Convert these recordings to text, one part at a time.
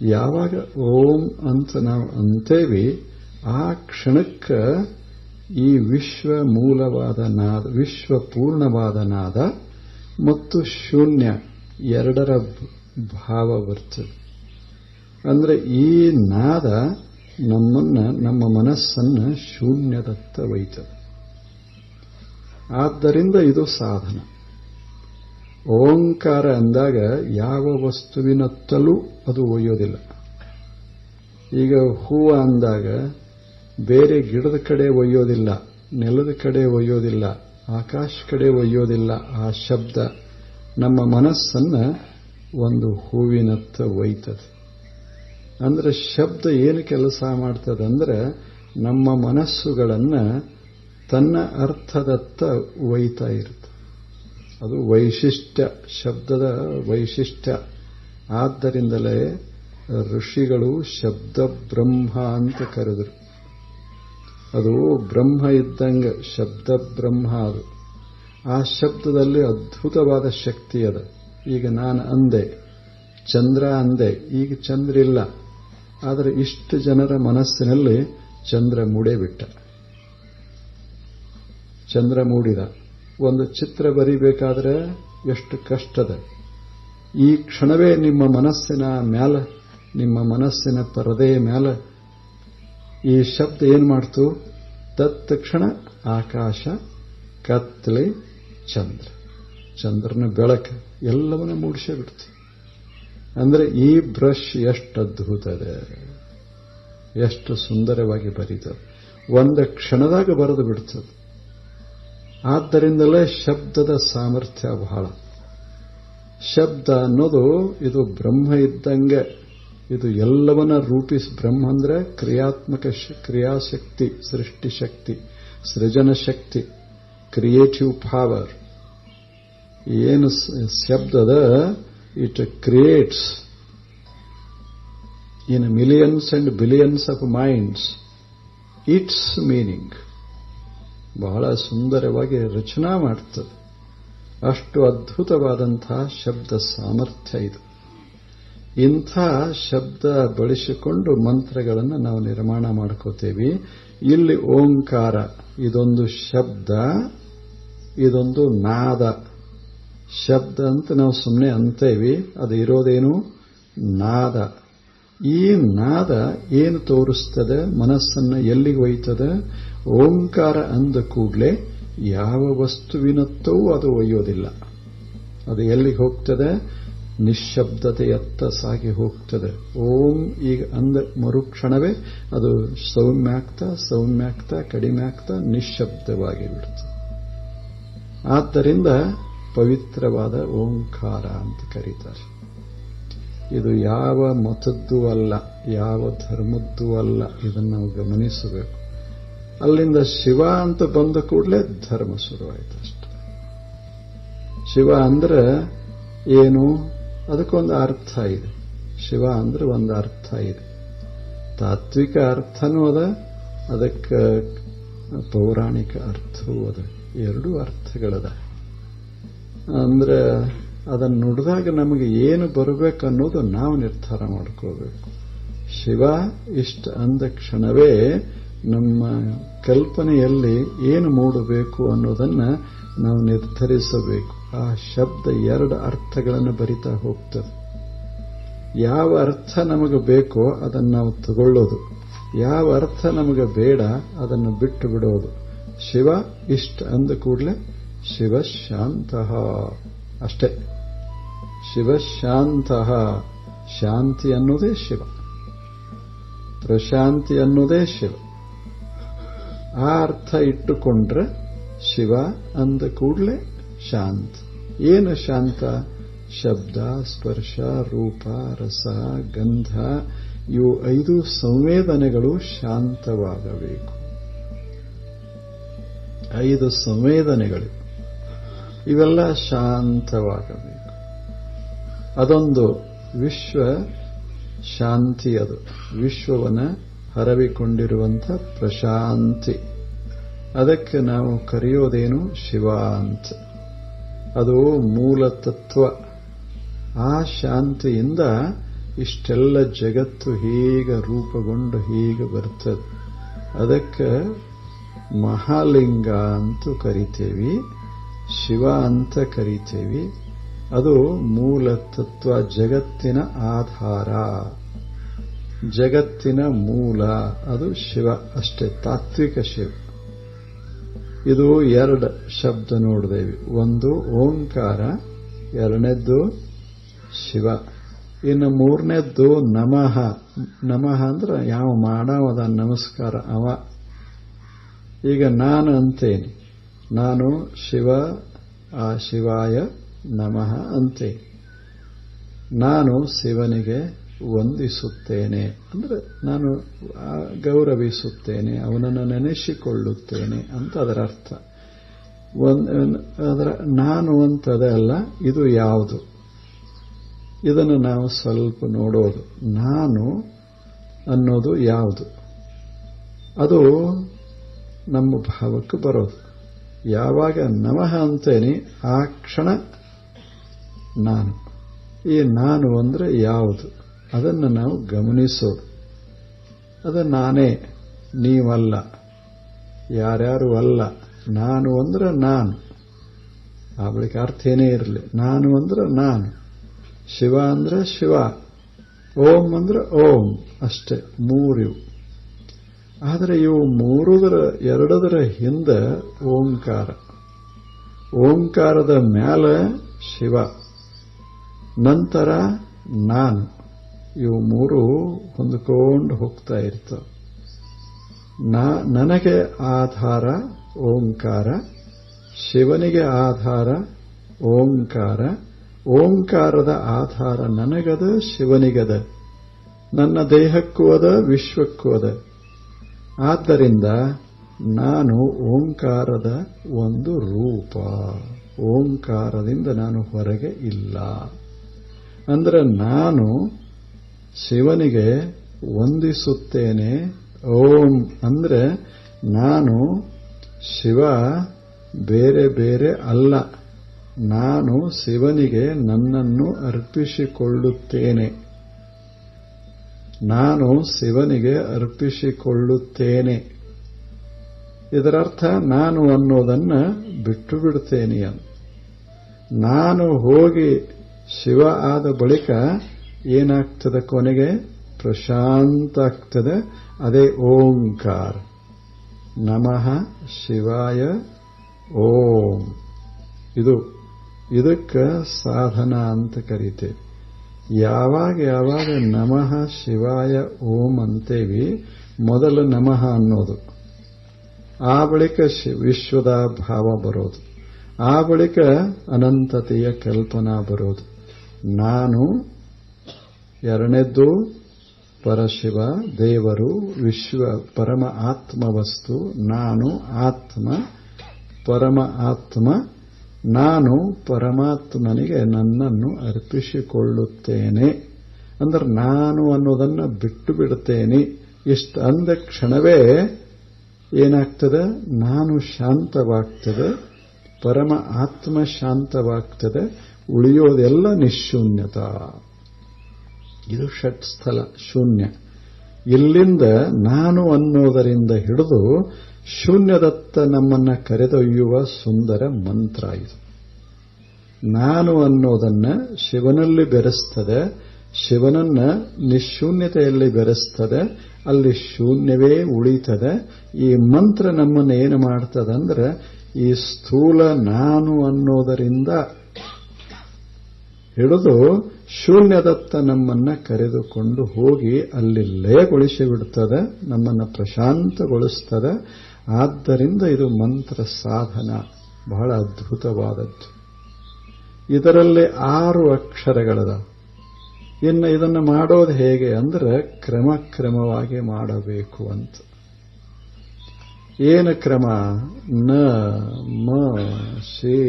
ಯಾವಾಗ ಓಂ ಅಂತ ನಾವು ಅಂತೇವಿ, ಆ ಕ್ಷಣಕ್ಕೆ ಈ ವಿಶ್ವ ಮೂಲವಾದ ನಾದ, ವಿಶ್ವ ಪೂರ್ಣವಾದ ನಾದ ಮತ್ತು ಶೂನ್ಯ ಎರಡರ ಭಾವ ಬರ್ತದೆ. ಅಂದ್ರೆ ಈ ನಾದ ನಮ್ಮ ಮನಸ್ಸನ್ನ ಶೂನ್ಯದತ್ತ ಒಯ್ತದೆ. ಆದ್ದರಿಂದ ಇದು ಸಾಧನ. ಓಂಕಾರ ಅಂದಾಗ ಯಾವ ವಸ್ತುವಿನತ್ತಲೂ ಅದು ಒಯ್ಯೋದಿಲ್ಲ. ಈಗ ಹೂವ ಅಂದಾಗ ಬೇರೆ ಗಿಡದ ಕಡೆ ಒಯ್ಯೋದಿಲ್ಲ, ನೆಲದ ಕಡೆ ಒಯ್ಯೋದಿಲ್ಲ, ಆಕಾಶ ಕಡೆ ಒಯ್ಯೋದಿಲ್ಲ. ಆ ಶಬ್ದ ನಮ್ಮ ಮನಸ್ಸನ್ನ ಒಂದು ಹೂವಿನತ್ತ ಒಯ್ತದೆ. ಅಂದ್ರೆ ಶಬ್ದ ಏನು ಕೆಲಸ ಮಾಡ್ತದಂದ್ರೆ ನಮ್ಮ ಮನಸ್ಸುಗಳನ್ನ ತನ್ನ ಅರ್ಥದತ್ತ ಒಯ್ತಾ ಇರುತ್ತೆ. ಅದು ವೈಶಿಷ್ಟ್ಯ, ಶಬ್ದದ ವೈಶಿಷ್ಟ್ಯ. ಆದ್ದರಿಂದಲೇ ಋಷಿಗಳು ಶಬ್ದ ಬ್ರಹ್ಮ ಅಂತ ಕರೆದರು. ಅದು ಬ್ರಹ್ಮ ಇದ್ದಂಗೆ ಶಬ್ದ ಬ್ರಹ್ಮ. ಅದು ಆ ಶಬ್ದದಲ್ಲಿ ಅದ್ಭುತವಾದ ಶಕ್ತಿ ಅದ. ಈಗ ನಾನು ಅಂದೆ ಚಂದ್ರ ಅಂದೆ, ಈಗ ಚಂದ್ರ ಇಲ್ಲ. ಆದರೆ ಇಷ್ಟು ಜನರ ಮನಸ್ಸಿನಲ್ಲಿ ಚಂದ್ರ ಮೂಡೇ ಬಿಟ್ಟ. ಚಂದ್ರ ಮೂಡಿದ. ಒಂದು ಚಿತ್ರ ಬರಿಬೇಕಾದ್ರೆ ಎಷ್ಟು ಕಷ್ಟದ. ಈ ಕ್ಷಣವೇ ನಿಮ್ಮ ಮನಸ್ಸಿನ ಮ್ಯಾಲ, ನಿಮ್ಮ ಮನಸ್ಸಿನ ಪರದೆಯ ಮ್ಯಾಲ ಈ ಶಬ್ದ ಏನ್ ಮಾಡ್ತು? ತತ್ಕ್ಷಣ ಆಕಾಶ, ಕತ್ತಲೆ, ಚಂದ್ರ, ಚಂದ್ರನ ಬೆಳಕು ಎಲ್ಲವನ್ನ ಮೂಡಿಸೇ ಬಿಡ್ತು. ಅಂದ್ರೆ ಈ ಬ್ರಷ್ ಎಷ್ಟು ಅದ್ಭುತದೆ, ಎಷ್ಟು ಸುಂದರವಾಗಿ ಬರೀತದೆ. ಒಂದು ಕ್ಷಣದಾಗ ಬರೆದು ಬಿಡ್ತದೆ. ಆದ್ದರಿಂದಲೇ ಶಬ್ದದ ಸಾಮರ್ಥ್ಯ ಬಹಳ. ಶಬ್ದ ಅನ್ನೋದು ಇದು ಬ್ರಹ್ಮ ಇದ್ದಂಗೆ. ಇದು ಎಲ್ಲವನ್ನ ಬ್ರಹ್ಮ ಅಂದ್ರೆ ಕ್ರಿಯಾತ್ಮಕ ಕ್ರಿಯಾಶಕ್ತಿ, ಸೃಷ್ಟಿಶಕ್ತಿ, ಸೃಜನ ಶಕ್ತಿ, ಕ್ರಿಯೇಟಿವ್ ಪವರ್. ಏನು ಶಬ್ದದ it creates in millions and billions of minds it's meaning. ಬಹಳ ಸುಂದರವಾಗಿ ರಚನಾ ಮಾಡ್ತದೆ. ಅಷ್ಟು ಅದ್ಭುತವಾದಂತಹ ಶಬ್ದ ಸಾಮರ್ಥ್ಯ ಇದು. ಇಂಥ ಶಬ್ದ ಬಳಸಿಕೊಂಡು ಮಂತ್ರಗಳನ್ನು ನಾವು ನಿರ್ಮಾಣ ಮಾಡ್ಕೋತೇವೆ. ಇಲ್ಲಿ ಓಂಕಾರ ಇದೊಂದು ಶಬ್ದ, ಇದೊಂದು ನಾದ. ಶಬ್ದ ಅಂತ ನಾವು ಸುಮ್ಮನೆ ಅಂತೇವಿ, ಅದು ಇರೋದೇನು? ನಾದ. ಈ ನಾದ ಏನು ತೋರಿಸ್ತದೆ? ಮನಸ್ಸನ್ನು ಎಲ್ಲಿಗೆ ಒಯ್ತದೆ? ಓಂಕಾರ ಅಂದ ಕೂಡಲೇ ಯಾವ ವಸ್ತುವಿನತ್ತೂ ಅದು ಒಯ್ಯೋದಿಲ್ಲ. ಅದು ಎಲ್ಲಿಗೆ ಹೋಗ್ತದೆ? ನಿಶ್ಶಬ್ದತೆಯತ್ತ ಸಾಗಿ ಹೋಗ್ತದೆ. ಓಂ ಈಗ ಅಂದ ಮರುಕ್ಷಣವೇ ಅದು ಸೌಮ್ಯಾಗ್ತಾ ಕಡಿಮೆ ಆಗ್ತಾ ನಿಶ್ಶಬ್ದವಾಗಿ ಬಿಡ್ತದೆ. ಆದ್ದರಿಂದ ಪವಿತ್ರವಾದ ಓಂಕಾರ ಅಂತ ಕರೀತಾರೆ. ಇದು ಯಾವ ಮತದ್ದೂ ಅಲ್ಲ, ಯಾವ ಧರ್ಮದ್ದೂ ಅಲ್ಲ. ಇದನ್ನು ನಾವು ಗಮನಿಸಬೇಕು. ಅಲ್ಲಿಂದ ಶಿವ ಅಂತ ಬಂದ ಕೂಡಲೇ ಧರ್ಮ ಶುರುವಾಯಿತು ಅಷ್ಟೆ. ಶಿವ ಅಂದ್ರೆ ಏನು? ಅದಕ್ಕೊಂದು ಅರ್ಥ ಇದೆ. ಶಿವ ಅಂದ್ರೆ ಒಂದು ಅರ್ಥ ಇದೆ. ತಾತ್ವಿಕ ಅರ್ಥನೂ ಅದ, ಅದಕ್ಕೆ ಪೌರಾಣಿಕ ಅರ್ಥವೂ ಅದ. ಎರಡೂ ಅರ್ಥಗಳದ. ಅಂದ್ರೆ ಅದನ್ನು ನುಡಿದಾಗ ನಮಗೆ ಏನು ಬರಬೇಕನ್ನೋದು ನಾವು ನಿರ್ಧಾರ ಮಾಡ್ಕೋಬೇಕು. ಶಿವ ಇಷ್ಟ ಅಂದ ಕ್ಷಣವೇ ನಮ್ಮ ಕಲ್ಪನೆಯಲ್ಲಿ ಏನು ಮೂಡಬೇಕು ಅನ್ನೋದನ್ನ ನಾವು ನಿರ್ಧರಿಸಬೇಕು. ಆ ಶಬ್ದ ಎರಡು ಅರ್ಥಗಳನ್ನು ಬರಿತಾ ಹೋಗ್ತದೆ. ಯಾವ ಅರ್ಥ ನಮಗೆ ಬೇಕೋ ಅದನ್ನು ನಾವು ತಗೊಳ್ಳೋದು, ಯಾವ ಅರ್ಥ ನಮಗೆ ಬೇಡ ಅದನ್ನು ಬಿಟ್ಟು ಬಿಡೋದು. ಶಿವ ಇಷ್ಟ ಅಂದ ಕೂಡಲೇ ಶಿವಶಾಂತಃ ಅಷ್ಟೇ. ಶಿವಶಾಂತಃ, ಶಾಂತಿ ಅನ್ನೋದೇ ಶಿವ, ಪ್ರಶಾಂತಿ ಅನ್ನೋದೇ ಶಿವ. ಆ ಅರ್ಥ ಇಟ್ಟುಕೊಂಡ್ರೆ ಶಿವ ಅಂದ ಕೂಡಲೇ ಶಾಂತ. ಏನು ಶಾಂತ? ಶಬ್ದ, ಸ್ಪರ್ಶ, ರೂಪ, ರಸ, ಗಂಧ ಇವು 5 ಸಂವೇದನೆಗಳು ಶಾಂತವಾಗಬೇಕು. 5 ಸಂವೇದನೆಗಳು ಇವೆಲ್ಲ ಶಾಂತವಾಗಬೇಕು. ಅದೊಂದು ವಿಶ್ವ ಶಾಂತಿ. ಅದು ವಿಶ್ವವನ್ನು ಹರವಿಕೊಂಡಿರುವಂಥ ಪ್ರಶಾಂತಿ. ಅದಕ್ಕೆ ನಾವು ಕರೆಯೋದೇನು? ಶಿವ ಅಂತ. ಅದು ಮೂಲ ತತ್ವ. ಆ ಶಾಂತಿಯಿಂದ ಇಷ್ಟೆಲ್ಲ ಜಗತ್ತು ಹೀಗೆ ರೂಪುಗೊಂಡು ಹೀಗೆ ಬರ್ತದೆ. ಅದಕ್ಕೆ ಮಹಾಲಿಂಗ ಅಂತೂ ಕರಿತೇವಿ, ಶಿವ ಅಂತ ಕರಿತೇವಿ. ಅದು ಮೂಲ ತತ್ವ, ಜಗತ್ತಿನ ಆಧಾರ, ಜಗತ್ತಿನ ಮೂಲ ಅದು ಶಿವ ಅಷ್ಟೇ, ತಾತ್ವಿಕ ಶಿವ. ಇದು ಎರಡು ಶಬ್ದ ನೋಡಿದೇವಿ. ಒಂದು ಓಂಕಾರ, ಎರಡನೇದ್ದು ಶಿವ. ಇನ್ನು ಮೂರನೇದ್ದು ನಮಃ. ನಮಃ ಅಂದ್ರೆ ಯಾವ ಮಾಡವದ ನಮಸ್ಕಾರ ಅವ. ಈಗ ನಾನು ಅಂತೇನೆ, ನಾನು ಶಿವ, ಆ ಶಿವಾಯ ನಮಃ ಅಂತೇನೆ. ನಾನು ಶಿವನಿಗೆ ವಂದಿಸುತ್ತೇನೆ ಅಂದ್ರೆ ನಾನು ಗೌರವಿಸುತ್ತೇನೆ, ಅವನನ್ನು ನೆನೆಸಿಕೊಳ್ಳುತ್ತೇನೆ ಅಂತ ಅದರ ಅರ್ಥ. ಅದರ ನಾನು ಅಂತದೇ ಅಲ್ಲ, ಇದು ಯಾವುದು ಇದನ್ನು ನಾವು ಸ್ವಲ್ಪ ನೋಡೋದು. ನಾನು ಅನ್ನೋದು ಯಾವುದು, ಅದು ನಮ್ಮ ಭಾವಕ್ಕೆ ಬರೋದು. ಯಾವಾಗ ನಮಃ ಅಂತೇನೆ ಆ ಕ್ಷಣ ನಾನು. ಈ ನಾನು ಅಂದ್ರೆ ಯಾವುದು ಅದನ್ನು ನಾವು ಗಮನಿಸೋದು. ಅದು ನಾನೇ, ನೀವಲ್ಲ, ಯಾರ್ಯಾರು ಅಲ್ಲ. ನಾನು ಅಂದ್ರೆ ನಾನು, ಆ ಬಳಿಕ ಅರ್ಥ ಏನೇ ಇರಲಿ. ನಾನು ಅಂದ್ರೆ ನಾನು, ಶಿವ ಅಂದ್ರೆ ಶಿವ, ಓಂ ಅಂದ್ರೆ ಓಂ, ಅಷ್ಟೇ ಮೂರಿವು. ಆದರೆ ಇವು ಎರಡದರ ಹಿಂದೆ ಓಂಕಾರ, ಓಂಕಾರದ ಮೇಲೆ ಶಿವ, ನಂತರ ನಾನು. ಇವು ಮೂರು ಹೊಂದಿಕೊಂಡು ಹೋಗ್ತಾ ಇರ್ತವೆ. ನನಗೆ ಆಧಾರ ಓಂಕಾರ, ಶಿವನಿಗೆ ಆಧಾರ ಓಂಕಾರ, ಓಂಕಾರದ ಆಧಾರ ನನಗದ, ಶಿವನಿಗದ, ನನ್ನ ದೇಹಕ್ಕೂ ಅದ, ವಿಶ್ವಕ್ಕೂ ಅದ. ಆದ್ದರಿಂದ ನಾನು ಓಂಕಾರದ ಒಂದು ರೂಪ, ಓಂಕಾರದಿಂದ ನಾನು ಹೊರಗೆ ಇಲ್ಲ. ಅಂದ್ರೆ ನಾನು ಶಿವನಿಗೆ ವಂದಿಸುತ್ತೇನೆ. ಓಂ ಅಂದ್ರೆ ನಾನು ಶಿವ ಬೇರೆ ಬೇರೆ ಅಲ್ಲ, ನಾನು ಶಿವನಿಗೆ ನನ್ನನ್ನು ಅರ್ಪಿಸಿಕೊಳ್ಳುತ್ತೇನೆ. ನಾನು ಶಿವನಿಗೆ ಅರ್ಪಿಸಿಕೊಳ್ಳುತ್ತೇನೆ. ಇದರರ್ಥ ನಾನು ಅನ್ನೋದನ್ನ ಬಿಟ್ಟು ಬಿಡುತ್ತೇನೆ ಅಂತ. ನಾನು ಹೋಗಿ ಶಿವ ಆದ ಬಳಿಕ ಏನಾಗ್ತದೆ, ಕೊನೆಗೆ ಪ್ರಶಾಂತ ಆಗ್ತದೆ. ಅದೇ ಓಂಕಾರ. ನಮಃ ಶಿವಾಯ ಓಂ. ಇದಕ್ಕೆ ಸಾಧನ ಅಂತ ಕರೀತೇವೆ. ಯಾವಾಗ ನಮಃ ಶಿವಾಯ ಓಂ ಅಂತೇವಿ, ಮೊದಲು ನಮಃ ಅನ್ನೋದು, ಆ ಬಳಿಕ ವಿಶ್ವದ ಭಾವ ಬರೋದು, ಆ ಬಳಿಕ ಅನಂತತೆಯ ಕಲ್ಪನಾ ಬರೋದು. ನಾನು ಎರಡನೇದ್ದು ಪರಶಿವ, ದೇವರು, ವಿಶ್ವ, ಪರಮ ಆತ್ಮ ವಸ್ತು. ನಾನು ಆತ್ಮ, ಪರಮ ಆತ್ಮ. ನಾನು ಪರಮಾತ್ಮನಿಗೆ ನನ್ನನ್ನು ಅರ್ಪಿಸಿಕೊಳ್ಳುತ್ತೇನೆ ಅಂದ್ರೆ ನಾನು ಅನ್ನೋದನ್ನ ಬಿಟ್ಟು ಬಿಡುತ್ತೇನೆ. ಇಷ್ಟು ಅಂದ ಕ್ಷಣವೇ ಏನಾಗ್ತದೆ, ನಾನು ಶಾಂತವಾಗ್ತದೆ, ಪರಮ ಆತ್ಮ ಶಾಂತವಾಗ್ತದೆ, ಉಳಿಯೋದೆಲ್ಲ ನಿಶೂನ್ಯತ. ಇದು ಷಟ್ಸ್ಥಲ ಶೂನ್ಯ. ಇಲ್ಲಿಂದ ನಾನು ಅನ್ನೋದರಿಂದ ಹಿಡಿದು ಶೂನ್ಯದತ್ತ ನಮ್ಮನ್ನ ಕರೆದೊಯ್ಯುವ ಸುಂದರ ಮಂತ್ರ ಇದು. ನಾನು ಅನ್ನೋದನ್ನ ಶಿವನಲ್ಲಿ ಬೆರೆಸ್ತದೆ, ಶಿವನನ್ನ ನಿಶೂನ್ಯತೆಯಲ್ಲಿ ಬೆರೆಸ್ತದೆ, ಅಲ್ಲಿ ಶೂನ್ಯವೇ ಉಳಿತದೆ. ಈ ಮಂತ್ರ ನಮ್ಮನ್ನ ಏನು ಮಾಡ್ತದಂದ್ರೆ, ಈ ಸ್ಥೂಲ ನಾನು ಅನ್ನೋದರಿಂದ ಹಿಡಿದು ಶೂನ್ಯದತ್ತ ನಮ್ಮನ್ನ ಕರೆದುಕೊಂಡು ಹೋಗಿ ಅಲ್ಲಿ ಲಯಗೊಳಿಸಿ ಬಿಡುತ್ತದೆ, ನಮ್ಮನ್ನ ಪ್ರಶಾಂತಗೊಳಿಸ್ತದೆ. ಆದ್ದರಿಂದ ಇದು ಮಂತ್ರ ಸಾಧನ ಬಹಳ ಅದ್ಭುತವಾದದ್ದು. ಇದರಲ್ಲಿ 6 ಅಕ್ಷರಗಳದ. ಇನ್ನು ಇದನ್ನು ಮಾಡೋದು ಹೇಗೆ ಅಂದ್ರೆ ಕ್ರಮಕ್ರಮವಾಗಿ ಮಾಡಬೇಕು ಅಂತ. ಏನು ಕ್ರಮ? ನ ಮ ಶಿ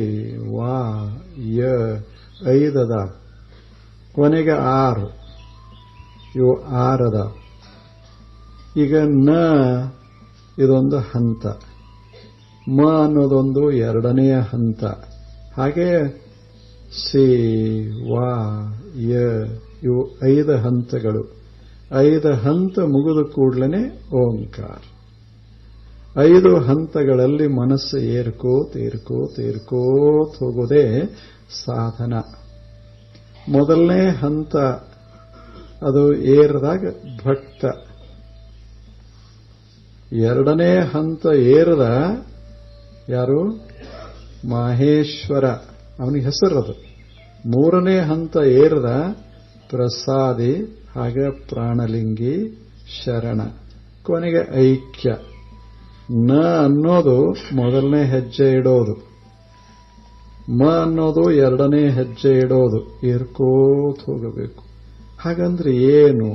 ವಾ ಯ 5 ಅದ, ಕೊನೆಗೆ 6. ಇವು 6 ಅದ. ಈಗ ನ ಇದೊಂದು ಹಂತ, ಮ ಅನ್ನೋದೊಂದು 2ನೆಯ ಹಂತ. ಹಾಗೆ ಸಿ ವಾ ಯ ಇವು 5 ಹಂತಗಳು. 5 ಹಂತ ಮುಗಿದ ಕೂಡಲೇ ಓಂಕಾರ. 5 ಹಂತಗಳಲ್ಲಿ ಮನಸ್ಸು ಏರ್ಕೋತ ಹೋಗೋದೇ ಸಾಧನ. ಮೊದಲನೇ ಹಂತ ಅದು ಏರಿದಾಗ ಭಕ್ತ. 2ನೇ ಹಂತ ಏರದ ಯಾರು? ಮಹೇಶ್ವರ, ಅವನಿಗೆ ಹೆಸರದು. 3ನೇ ಹಂತ ಏರದ ಪ್ರಸಾದಿ, ಹಾಗೆ ಪ್ರಾಣಲಿಂಗಿ, ಶರಣ. ಕೊನೆಗೆ ಐಕ್ಯ. ನ ಅನ್ನೋದು ಮೊದಲನೇ ಹೆಜ್ಜೆ ಇಡೋದು, ಮ ಅನ್ನೋದು 2ನೇ ಹೆಜ್ಜೆ ಇಡೋದು. ಏರ್ಕೋತ ಹೋಗಬೇಕು. ಹಾಗಂದ್ರೆ ಏನು?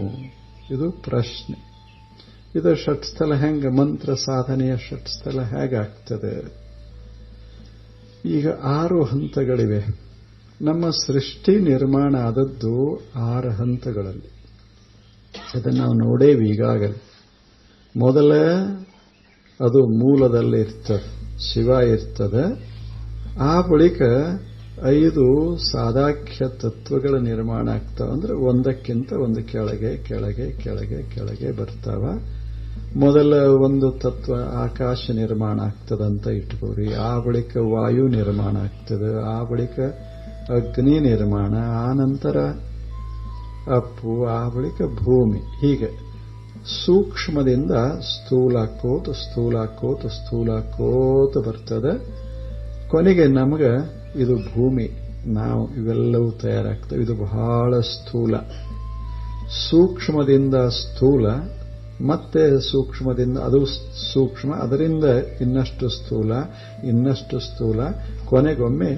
ಇದು ಪ್ರಶ್ನೆ. ಇದು ಷಟ್ಸ್ಥಲ ಹೆಂಗ, ಮಂತ್ರ ಸಾಧನೆಯ ಷಟ್ಸ್ಥಲ ಹೇಗಾಗ್ತದೆ? ಈಗ 6 ಹಂತಗಳಿವೆ. ನಮ್ಮ ಸೃಷ್ಟಿ ನಿರ್ಮಾಣ ಆದದ್ದು 6 ಹಂತಗಳಲ್ಲಿ. ಅದನ್ನು ನಾವು ನೋಡೇವಿ ಈಗಾಗಲೇ. ಮೊದಲ ಅದು ಮೂಲದಲ್ಲಿ ಇರ್ತದೆ, ಶಿವ ಇರ್ತದೆ. ಆ ಬಳಿಕ 5 ಸಾದಾಖ್ಯ ತತ್ವಗಳ ನಿರ್ಮಾಣ ಆಗ್ತಾವ. ಅಂದ್ರೆ ಒಂದಕ್ಕಿಂತ ಒಂದು ಕೆಳಗೆ ಕೆಳಗೆ ಕೆಳಗೆ ಕೆಳಗೆ ಬರ್ತಾವ. ಮೊದಲ ಒಂದು ತತ್ವ ಆಕಾಶ ನಿರ್ಮಾಣ ಆಗ್ತದಂತ ಇಟ್ಕೋರಿ. ಆ ಬಳಿಕ ವಾಯು ನಿರ್ಮಾಣ ಆಗ್ತದೆ. ಆ ಬಳಿಕ ಅಗ್ನಿ ನಿರ್ಮಾಣ, ಆ ನಂತರ ಅಪ್ಪು, ಆ ಬಳಿಕ ಭೂಮಿ. ಹೀಗೆ ಸೂಕ್ಷ್ಮದಿಂದ ಸ್ಥೂಲಾಕೋತ ಬರ್ತದೆ. ಕೊನೆಗೆ ನಮಗೆ ಇದು ಭೂಮಿ, ನಾವು ಇವೆಲ್ಲವೂ ತಯಾರಾಗ್ತವೆ. ಇದು ಬಹಳ ಸ್ಥೂಲ. ಸೂಕ್ಷ್ಮದಿಂದ ಸ್ಥೂಲ, ಮತ್ತೆ ಸೂಕ್ಷ್ಮದಿಂದ ಅದು ಸೂಕ್ಷ್ಮ, ಅದರಿಂದ ಇನ್ನಷ್ಟು ಸ್ಥೂಲ, ಕೊನೆಗೊಮ್ಮೆ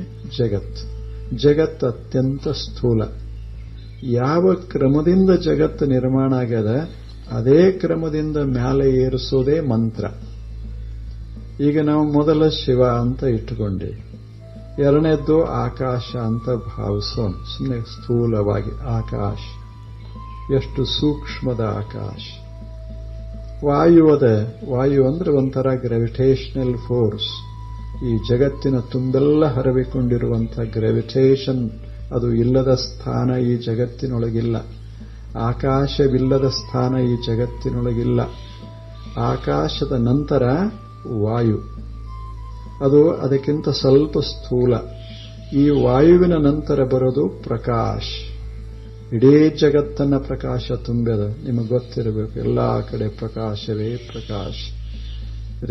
ಜಗತ್ತು ಅತ್ಯಂತ ಸ್ಥೂಲ. ಯಾವ ಕ್ರಮದಿಂದ ಜಗತ್ತು ನಿರ್ಮಾಣ ಆಗ್ಯದ ಅದೇ ಕ್ರಮದಿಂದ ಮ್ಯಾಲೆ ಏರಿಸೋದೇ ಮಂತ್ರ. ಈಗ ನಾವು ಮೊದಲ ಶಿವ ಅಂತ ಇಟ್ಟುಕೊಂಡೇವೆ, 2ನೇದ್ದು ಆಕಾಶ ಅಂತ ಭಾವಿಸೋಣ. ಸುಮ್ಮನೆ ಸ್ಥೂಲವಾಗಿ ಆಕಾಶ, ಎಷ್ಟು ಸೂಕ್ಷ್ಮದ ಆಕಾಶ. ವಾಯು ಅಂದ್ರೆ ಒಂಥರ ಗ್ರಾವಿಟೇಷನಲ್ ಫೋರ್ಸ್. ಈ ಜಗತ್ತಿನ ತುಂಬೆಲ್ಲ ಹರವಿಕೊಂಡಿರುವಂತಹ ಗ್ರಾವಿಟೇಷನ್, ಅದು ಇಲ್ಲದ ಸ್ಥಾನ ಈ ಜಗತ್ತಿನೊಳಗಿಲ್ಲ. ಆಕಾಶವಿಲ್ಲದ ಸ್ಥಾನ ಈ ಜಗತ್ತಿನೊಳಗಿಲ್ಲ. ಆಕಾಶದ ನಂತರ ವಾಯು, ಅದು ಅದಕ್ಕಿಂತ ಸ್ವಲ್ಪ ಸ್ಥೂಲ. ಈ ವಾಯುವಿನ ನಂತರ ಬರೋದು ಪ್ರಕಾಶ. ಇಡೀ ಜಗತ್ತನ್ನ ಪ್ರಕಾಶ ತುಂಬ್ಯದ, ನಿಮಗೆ ಗೊತ್ತಿರಬೇಕು. ಎಲ್ಲಾ ಕಡೆ ಪ್ರಕಾಶವೇ ಪ್ರಕಾಶ,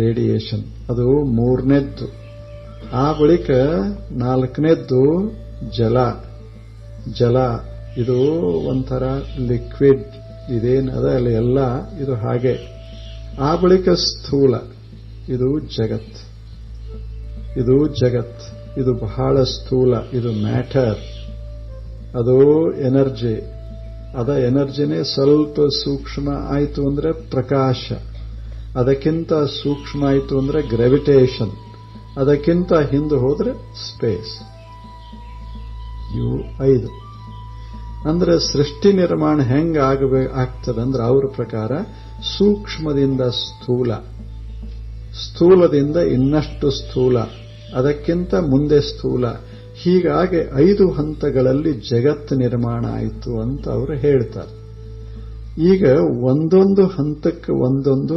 ರೇಡಿಯೇಷನ್. ಅದು 3ನೇದ್ದು. ಆ ಬಳಿಕ 4ನೇದ್ದು ಜಲ. ಇದು ಒಂಥರ ಲಿಕ್ವಿಡ್, ಇದೇನದ ಅಲ್ಲಿ ಎಲ್ಲ ಇದು ಹಾಗೆ. ಆ ಬಳಿಕ ಸ್ಥೂಲ, ಇದು ಜಗತ್. ಇದು ಬಹಳ ಸ್ಥೂಲ, ಇದು ಮ್ಯಾಟರ್, ಅದು ಎನರ್ಜಿ. ಎನರ್ಜಿನೇ ಸ್ವಲ್ಪ ಸೂಕ್ಷ್ಮ ಆಯಿತು ಅಂದ್ರೆ ಪ್ರಕಾಶ, ಅದಕ್ಕಿಂತ ಸೂಕ್ಷ್ಮ ಆಯಿತು ಅಂದ್ರೆ ಗ್ರಾವಿಟೇಷನ್, ಅದಕ್ಕಿಂತ ಹಿಂದೆ ಹೋದ್ರೆ ಸ್ಪೇಸ್. ಇವು 5. ಅಂದ್ರೆ ಸೃಷ್ಟಿ ನಿರ್ಮಾಣ ಹೆಂಗ ಆಗ್ತದಂದ್ರೆ ಅವ್ರ ಪ್ರಕಾರ ಸೂಕ್ಷ್ಮದಿಂದ ಸ್ಥೂಲದಿಂದ ಇನ್ನಷ್ಟು ಸ್ಥೂಲ, ಅದಕ್ಕಿಂತ ಮುಂದೆ ಸ್ಥೂಲ. ಹೀಗಾಗಿ 5 ಹಂತಗಳಲ್ಲಿ ಜಗತ್ತು ನಿರ್ಮಾಣ ಆಯಿತು ಅಂತ ಅವರು ಹೇಳ್ತಾರೆ. ಈಗ ಒಂದೊಂದು ಹಂತಕ್ಕೆ ಒಂದೊಂದು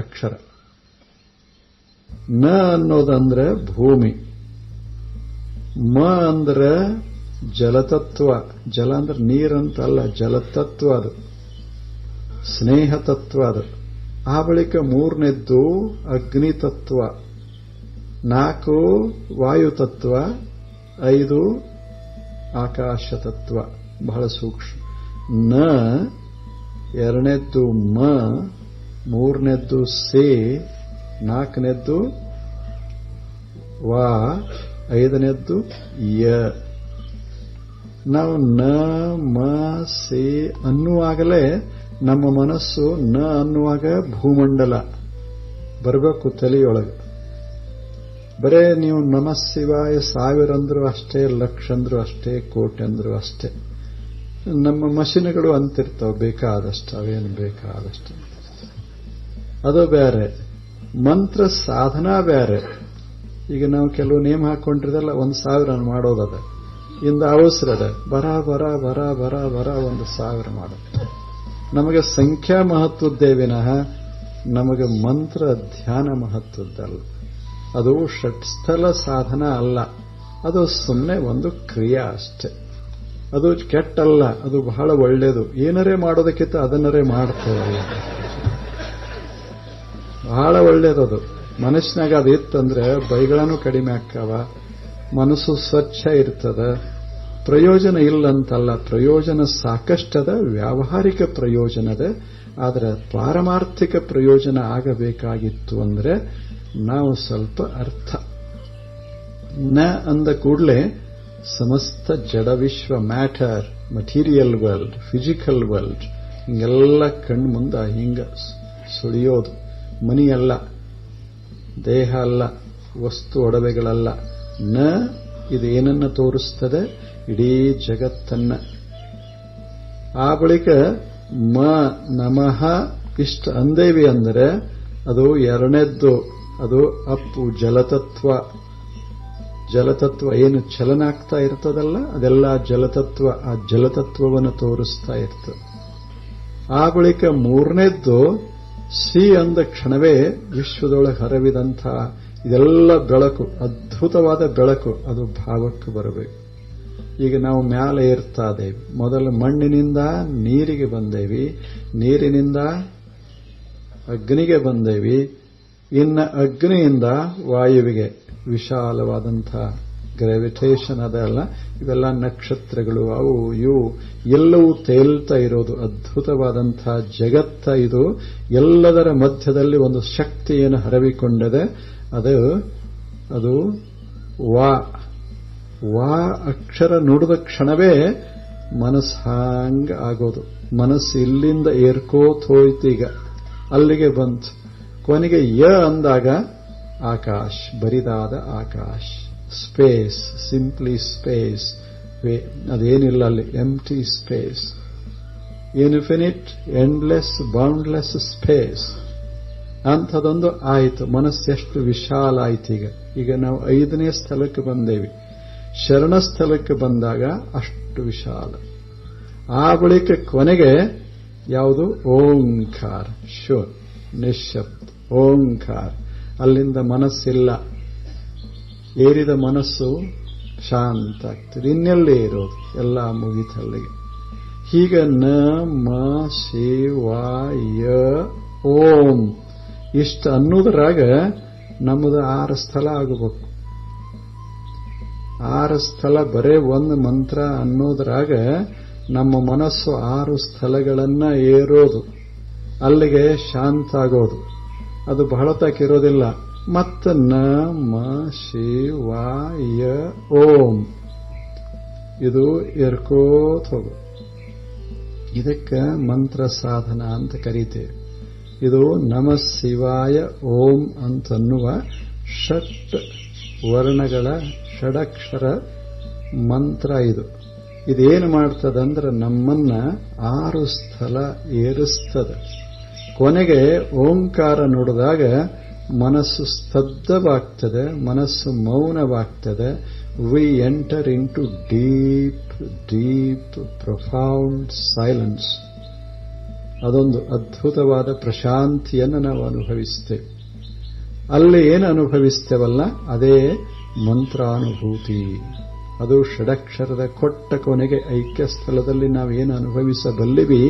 ಅಕ್ಷರ. ನ ಅನ್ನೋದಂದ್ರೆ ಭೂಮಿ, ಮ ಅಂದ್ರೆ ಜಲತತ್ವ. ಜಲ ಅಂದ್ರೆ ನೀರಂತಲ್ಲ, ಜಲತತ್ವ, ಅದು ಸ್ನೇಹ ತತ್ವ. ಅದು ಆ ಬಳಿಕ 3ನೇದ್ದು ಅಗ್ನಿ ತತ್ವ, 4 ವಾಯು ತತ್ವ, 5 ಆಕಾಶ ತತ್ವ, ಬಹಳ ಸೂಕ್ಷ್ಮ. ನ 2ನೇದ್ದು ಮ, 3ನೇದ್ದು ಸೇ, 4ನೇದ್ದು ವಾ, 5ನೇದ್ದು ಯ. ನಾವು ನ ಮ ಸೇ ಅನ್ನುವಾಗಲೇ ನಮ್ಮ ಮನಸ್ಸು ನ ಅನ್ನುವಾಗ ಭೂಮಂಡಲ ಬರಬೇಕು ತಲೆಯೊಳಗೆ. ಬರೇ ನೀವು ನಮಃ ಶಿವಾಯ 1000 ಅಂದ್ರೂ ಅಷ್ಟೇ, ಲಕ್ಷ ಅಂದ್ರೂ ಅಷ್ಟೇ, ಕೋಟಿ ಅಂದ್ರೂ ಅಷ್ಟೇ. ನಮ್ಮ ಮಷಿನ್ಗಳು ಅಂತಿರ್ತಾವೆ ಬೇಕಾದಷ್ಟು, ಅವೇನು ಬೇಕಾದಷ್ಟು. ಅದು ಬೇರೆ, ಮಂತ್ರ ಸಾಧನಾ ಬೇರೆ. ಈಗ ನಾವು ಕೆಲವು ನೇಮ್ ಹಾಕೊಂಡಿರದಲ್ಲ, 1000 ಮಾಡೋದದ, ಇಂದ ಅವಸರದ ಬರ ಬರ ಬರ ಬರ ಬರ 1000 ಮಾಡು. ನಮಗೆ ಸಂಖ್ಯಾ ಮಹತ್ವದ್ದೇ ವಿನಃ ನಮಗೆ ಮಂತ್ರ ಧ್ಯಾನ ಮಹತ್ವದ್ದಲ್ಲ. ಅದು ಷಟ್ಸ್ಥಲ ಸಾಧನ ಅಲ್ಲ, ಅದು ಸುಮ್ಮನೆ ಒಂದು ಕ್ರಿಯಾ ಅಷ್ಟೆ. ಅದು ಕೆಟ್ಟಲ್ಲ, ಅದು ಬಹಳ ಒಳ್ಳೆಯದು. ಏನರೇ ಮಾಡೋದಕ್ಕಿಂತ ಅದನ್ನರೇ ಮಾಡ್ತೇವೆ, ಬಹಳ ಒಳ್ಳೆಯದದು. ಮನಸ್ಸಿನಾಗ ಅದು ಇತ್ತಂದ್ರೆ ಬೈಗಳೂ ಕಡಿಮೆ ಆಕ್ಕಾವ, ಮನಸ್ಸು ಸ್ವಚ್ಛ ಇರ್ತದ. ಪ್ರಯೋಜನ ಇಲ್ಲಂತಲ್ಲ, ಪ್ರಯೋಜನ ಸಾಕಷ್ಟದ, ವ್ಯಾವಹಾರಿಕ ಪ್ರಯೋಜನದ. ಆದರೆ ಪಾರಮಾರ್ಥಿಕ ಪ್ರಯೋಜನ ಆಗಬೇಕಾಗಿತ್ತು ಅಂದ್ರೆ ನಾವು ಸ್ವಲ್ಪ ಅರ್ಥ ನ ಅಂದ ಕೂಡಲೇ ಸಮಸ್ತ ಜಡ ವಿಶ್ವ, matter, material world, physical world ಹಿಂಗೆಲ್ಲ ಕಣ್ಣು ಮುಂದೆ ಹಿಂಗ ಸುಳಿಯೋದು. ಮನಿಯಲ್ಲ, ದೇಹ ಅಲ್ಲ, ವಸ್ತು ಒಡವೆಗಳಲ್ಲ. ನ ಇದೇನನ್ನ ತೋರಿಸ್ತದೆ? ಇಡೀ ಜಗತ್ತನ್ನ. ಆ ಬಳಿಕ ಮ ನಮಃ ಇಷ್ಟ ಅಂದೇವಿ ಅಂದರೆ ಅದು ಎರಡನೇದ್ದು. ಅದು ಅಪ್ಪು ಜಲತತ್ವ. ಜಲತತ್ವ ಏನು ಚಲನ ಆಗ್ತಾ ಇರ್ತದಲ್ಲ, ಅದೆಲ್ಲ ಜಲತತ್ವ. ಆ ಜಲತತ್ವವನ್ನು ತೋರಿಸ್ತಾ ಇರ್ತದೆ. ಆ ಬಳಿಕ ಮೂರನೇದ್ದು ಸಿ ಅಂದ ಕ್ಷಣವೇ ವಿಶ್ವದೊಳಗೆ ಹರವಿದಂಥ ಇದೆಲ್ಲ ಬೆಳಕು, ಅದ್ಭುತವಾದ ಬೆಳಕು, ಅದು ಭಾವಕ್ಕೆ ಬರಬೇಕು. ಈಗ ನಾವು ಮ್ಯಾಲೆ ಏರ್ತಾ ಇದ್ದೇವೆ. ಮೊದಲು ಮಣ್ಣಿನಿಂದ ನೀರಿಗೆ ಬಂದೇವಿ, ನೀರಿನಿಂದ ಅಗ್ನಿಗೆ ಬಂದೇವಿ, ಇನ್ನು ಅಗ್ನಿಯಿಂದ ವಾಯುವಿಗೆ. ವಿಶಾಲವಾದಂಥ ಗ್ರಾವಿಟೇಷನ್ ಅದೆಲ್ಲ, ಇವೆಲ್ಲ ನಕ್ಷತ್ರಗಳು, ಅವು ಇವು ಎಲ್ಲವೂ ತೇಲ್ತಾ ಇರೋದು. ಅದ್ಭುತವಾದಂಥ ಜಗತ್ತ ಇದು. ಎಲ್ಲದರ ಮಧ್ಯದಲ್ಲಿ ಒಂದು ಶಕ್ತಿಯನ್ನು ಹರವಿಕೊಂಡಿದೆ. ಅದು ವಾ ಅಕ್ಷರ ನುಡಿದ ಕ್ಷಣವೇ ಮನಸ್ಸು ಹಾಂಗ ಆಗೋದು. ಮನಸ್ಸು ಇಲ್ಲಿಂದ ಏರ್ಕೋತ್ ಹೋಯ್ತೀಗ, ಅಲ್ಲಿಗೆ ಬಂತು. ಕೊನೆಗೆ ಯ ಅಂದಾಗ ಆಕಾಶ್, ಬರಿದಾದ ಆಕಾಶ್, ಸ್ಪೇಸ್, ಸಿಂಪ್ಲಿ ಸ್ಪೇಸ್. ಅದೇನಿಲ್ಲ ಅಲ್ಲಿ, empty space, infinite, endless, boundless space. ಅಂಥದೊಂದು ಆಯಿತು. ಮನಸ್ಸೆಷ್ಟು ವಿಶಾಲ ಆಯ್ತು. ಈಗ ನಾವು 5ನೇ ಸ್ಥಳಕ್ಕೆ ಬಂದೇವಿ. ಶರಣ ಸ್ಥಳಕ್ಕೆ ಬಂದಾಗ ಅಷ್ಟು ವಿಶಾಲ. ಆ ಬಳಿಕ ಕೊನೆಗೆ ಯಾವುದು? ಓಂಕಾರ, ಶೂನ್, ನಿಶ್ಶಬ್ದ, ಓಂಕಾರ. ಅಲ್ಲಿಂದ ಮನಸ್ಸಿಲ್ಲ, ಏರಿದ ಮನಸ್ಸು ಶಾಂತ ಆಗ್ತದೆ. ಇನ್ನೆಲ್ಲೇ ಇರೋದು, ಎಲ್ಲ ಮುಗಿತಲ್ಲಿಗೆ. ಹೀಗೆ ನ ಮ ಶಿವಾಯ ಓಂ ಇಷ್ಟ ಅನ್ನೋದ್ರಾಗ ನಮ್ಮದು 6 ಸ್ಥಳ ಆಗಬೇಕು. 6 ಸ್ಥಳ ಬರೇ ಒಂದು ಮಂತ್ರ ಅನ್ನೋದ್ರಾಗ ನಮ್ಮ ಮನಸ್ಸು 6 ಸ್ಥಳಗಳನ್ನ ಏರೋದು, ಅಲ್ಲಿಗೆ ಶಾಂತ ಆಗೋದು. ಅದು ಬಹಳ ತಾಕಿರೋದಿಲ್ಲ. ಮತ್ತ ನ ಮ ಶಿವಾಯ ಓಂ ಇದು ಏರ್ಕೋತ್ ಹೋಗು. ಇದಕ್ಕೆ ಮಂತ್ರ ಸಾಧನ ಅಂತ ಕರೀತೇವೆ. ಇದು ನಮ ಶಿವಾಯ ಓಂ ಅಂತನ್ನುವ ಷಟ್ ವರ್ಣಗಳ ಷಡಕ್ಷರ ಮಂತ್ರ. ಇದೇನು ಮಾಡ್ತದಂದ್ರೆ ನಮ್ಮನ್ನ 6 ಸ್ಥಳ ಏರಿಸ್ತದೆ. ಕೊನೆಗೆ ಓಂಕಾರ ನುಡಿದಾಗ ಮನಸ್ಸು ಸ್ತಬ್ಧವಾಗ್ತದೆ, ಮನಸ್ಸು ಮೌನವಾಗ್ತದೆ. We enter into deep deep profound silence. ಅದೊಂದು ಅದ್ಭುತವಾದ ಪ್ರಶಾಂತಿಯನ್ನು ನಾವು ಅನುಭವಿಸ್ತೇವೆ. ಅಲ್ಲಿ ಏನು ಅನುಭವಿಸ್ತೇವಲ್ಲ ಅದೇ ಮಂತ್ರಾನುಭೂತಿ. ಅದು ಷಡಕ್ಷರದ ಕೊಟ್ಟ ಕೊನೆಗೆ ಐಕ್ಯ ಸ್ಥಳದಲ್ಲಿ ನಾವೇನು ಅನುಭವಿಸಬಲ್ಲಿವಿ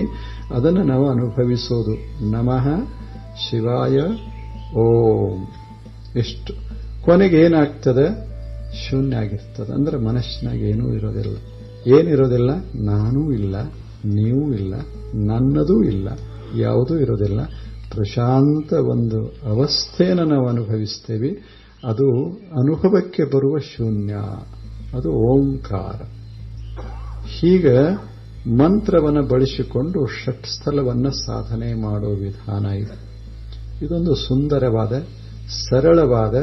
ಅದನ್ನು ನಾವು ಅನುಭವಿಸೋದು. ನಮಃ ಶಿವಾಯ ಓಂ. ಎಷ್ಟು ಕೊನೆಗೆ ಏನಾಗ್ತದೆ? ಶೂನ್ಯ ಆಗಿರ್ತದೆ. ಅಂದ್ರೆ ಮನಸ್ಸಿನಾಗ ಏನೂ ಇರೋದಿಲ್ಲ. ಏನಿರೋದಿಲ್ಲ? ನಾನೂ ಇಲ್ಲ, ನೀವು ಇಲ್ಲ, ನನ್ನದೂ ಇಲ್ಲ, ಯಾವುದೂ ಇರೋದಿಲ್ಲ. ಪ್ರಶಾಂತ ಒಂದು ಅವಸ್ಥೆಯನ್ನು ನಾವು ಅನುಭವಿಸ್ತೇವೆ. ಅದು ಅನುಭವಕ್ಕೆ ಬರುವ ಶೂನ್ಯ, ಅದು ಓಂಕಾರ. ಹೀಗೆ ಮಂತ್ರವನ್ನು ಬಳಸಿಕೊಂಡು ಷಟ್ಸ್ಥಳವನ್ನು ಸಾಧನೆ ಮಾಡೋ ವಿಧಾನ ಇದು. ಇದೊಂದು ಸುಂದರವಾದ, ಸರಳವಾದ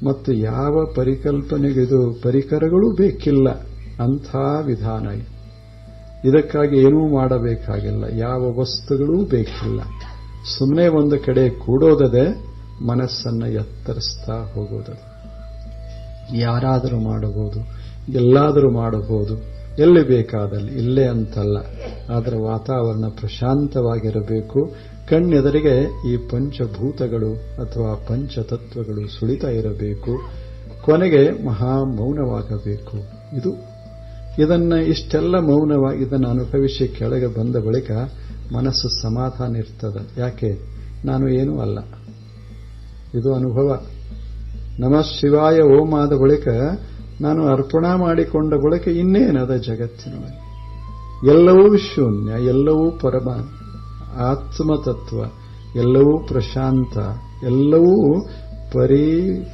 ಮತ್ತು ಯಾವ ಪರಿಕಲ್ಪನೆಗಿದು ಪರಿಕರಗಳೂ ಬೇಕಿಲ್ಲ ಅಂಥ ವಿಧಾನ ಇದು. ಇದಕ್ಕಾಗಿ ಏನೂ ಮಾಡಬೇಕಾಗಿಲ್ಲ, ಯಾವ ವಸ್ತುಗಳೂ ಬೇಕಿಲ್ಲ. ಸುಮ್ಮನೆ ಒಂದು ಕಡೆ ಕೂಡೋದದೆ, ಮನಸ್ಸನ್ನು ಎತ್ತರಿಸ್ತಾ ಹೋಗೋದದೆ. ಯಾರಾದರೂ ಮಾಡಬಹುದು, ಎಲ್ಲಾದರೂ ಮಾಡಬಹುದು, ಎಲ್ಲಿ ಬೇಕಾದಲ್ಲಿ, ಇಲ್ಲೇ ಅಂತಲ್ಲ. ಆದರೆ ವಾತಾವರಣ ಪ್ರಶಾಂತವಾಗಿರಬೇಕು. ಕಣ್ಣೆದರಿಗೆ ಈ ಪಂಚಭೂತಗಳು ಅಥವಾ ಪಂಚತತ್ವಗಳು ಸುಳಿತಾ ಇರಬೇಕು. ಕೊನೆಗೆ ಮಹಾ ಮೌನವಾಗಬೇಕು. ಇಷ್ಟೆಲ್ಲ ಮೌನವಾಗಿ ಇದನ್ನು ಅನುಭವಿಸಿ ಕೆಳಗೆ ಬಂದ ಬಳಿಕ ಮನಸ್ಸು ಸಮಾಧಾನ ಇರ್ತದೆ. ಯಾಕೆ? ನಾನು ಏನೂ ಅಲ್ಲ. ಇದು ಅನುಭವ. ನಮಃ ಶಿವಾಯ ಓಂ ಆದ ಬಳಿಕ ನಾನು ಅರ್ಪಣಾ ಮಾಡಿಕೊಂಡ ಬಳಿಕ ಇನ್ನೇನದ ಜಗತ್ತಿನೊಳಗೆ? ಎಲ್ಲವೂ ಶೂನ್ಯ, ಎಲ್ಲವೂ ಪರಮ ಆತ್ಮತತ್ವ, ಎಲ್ಲವೂ ಪ್ರಶಾಂತ, ಎಲ್ಲವೂ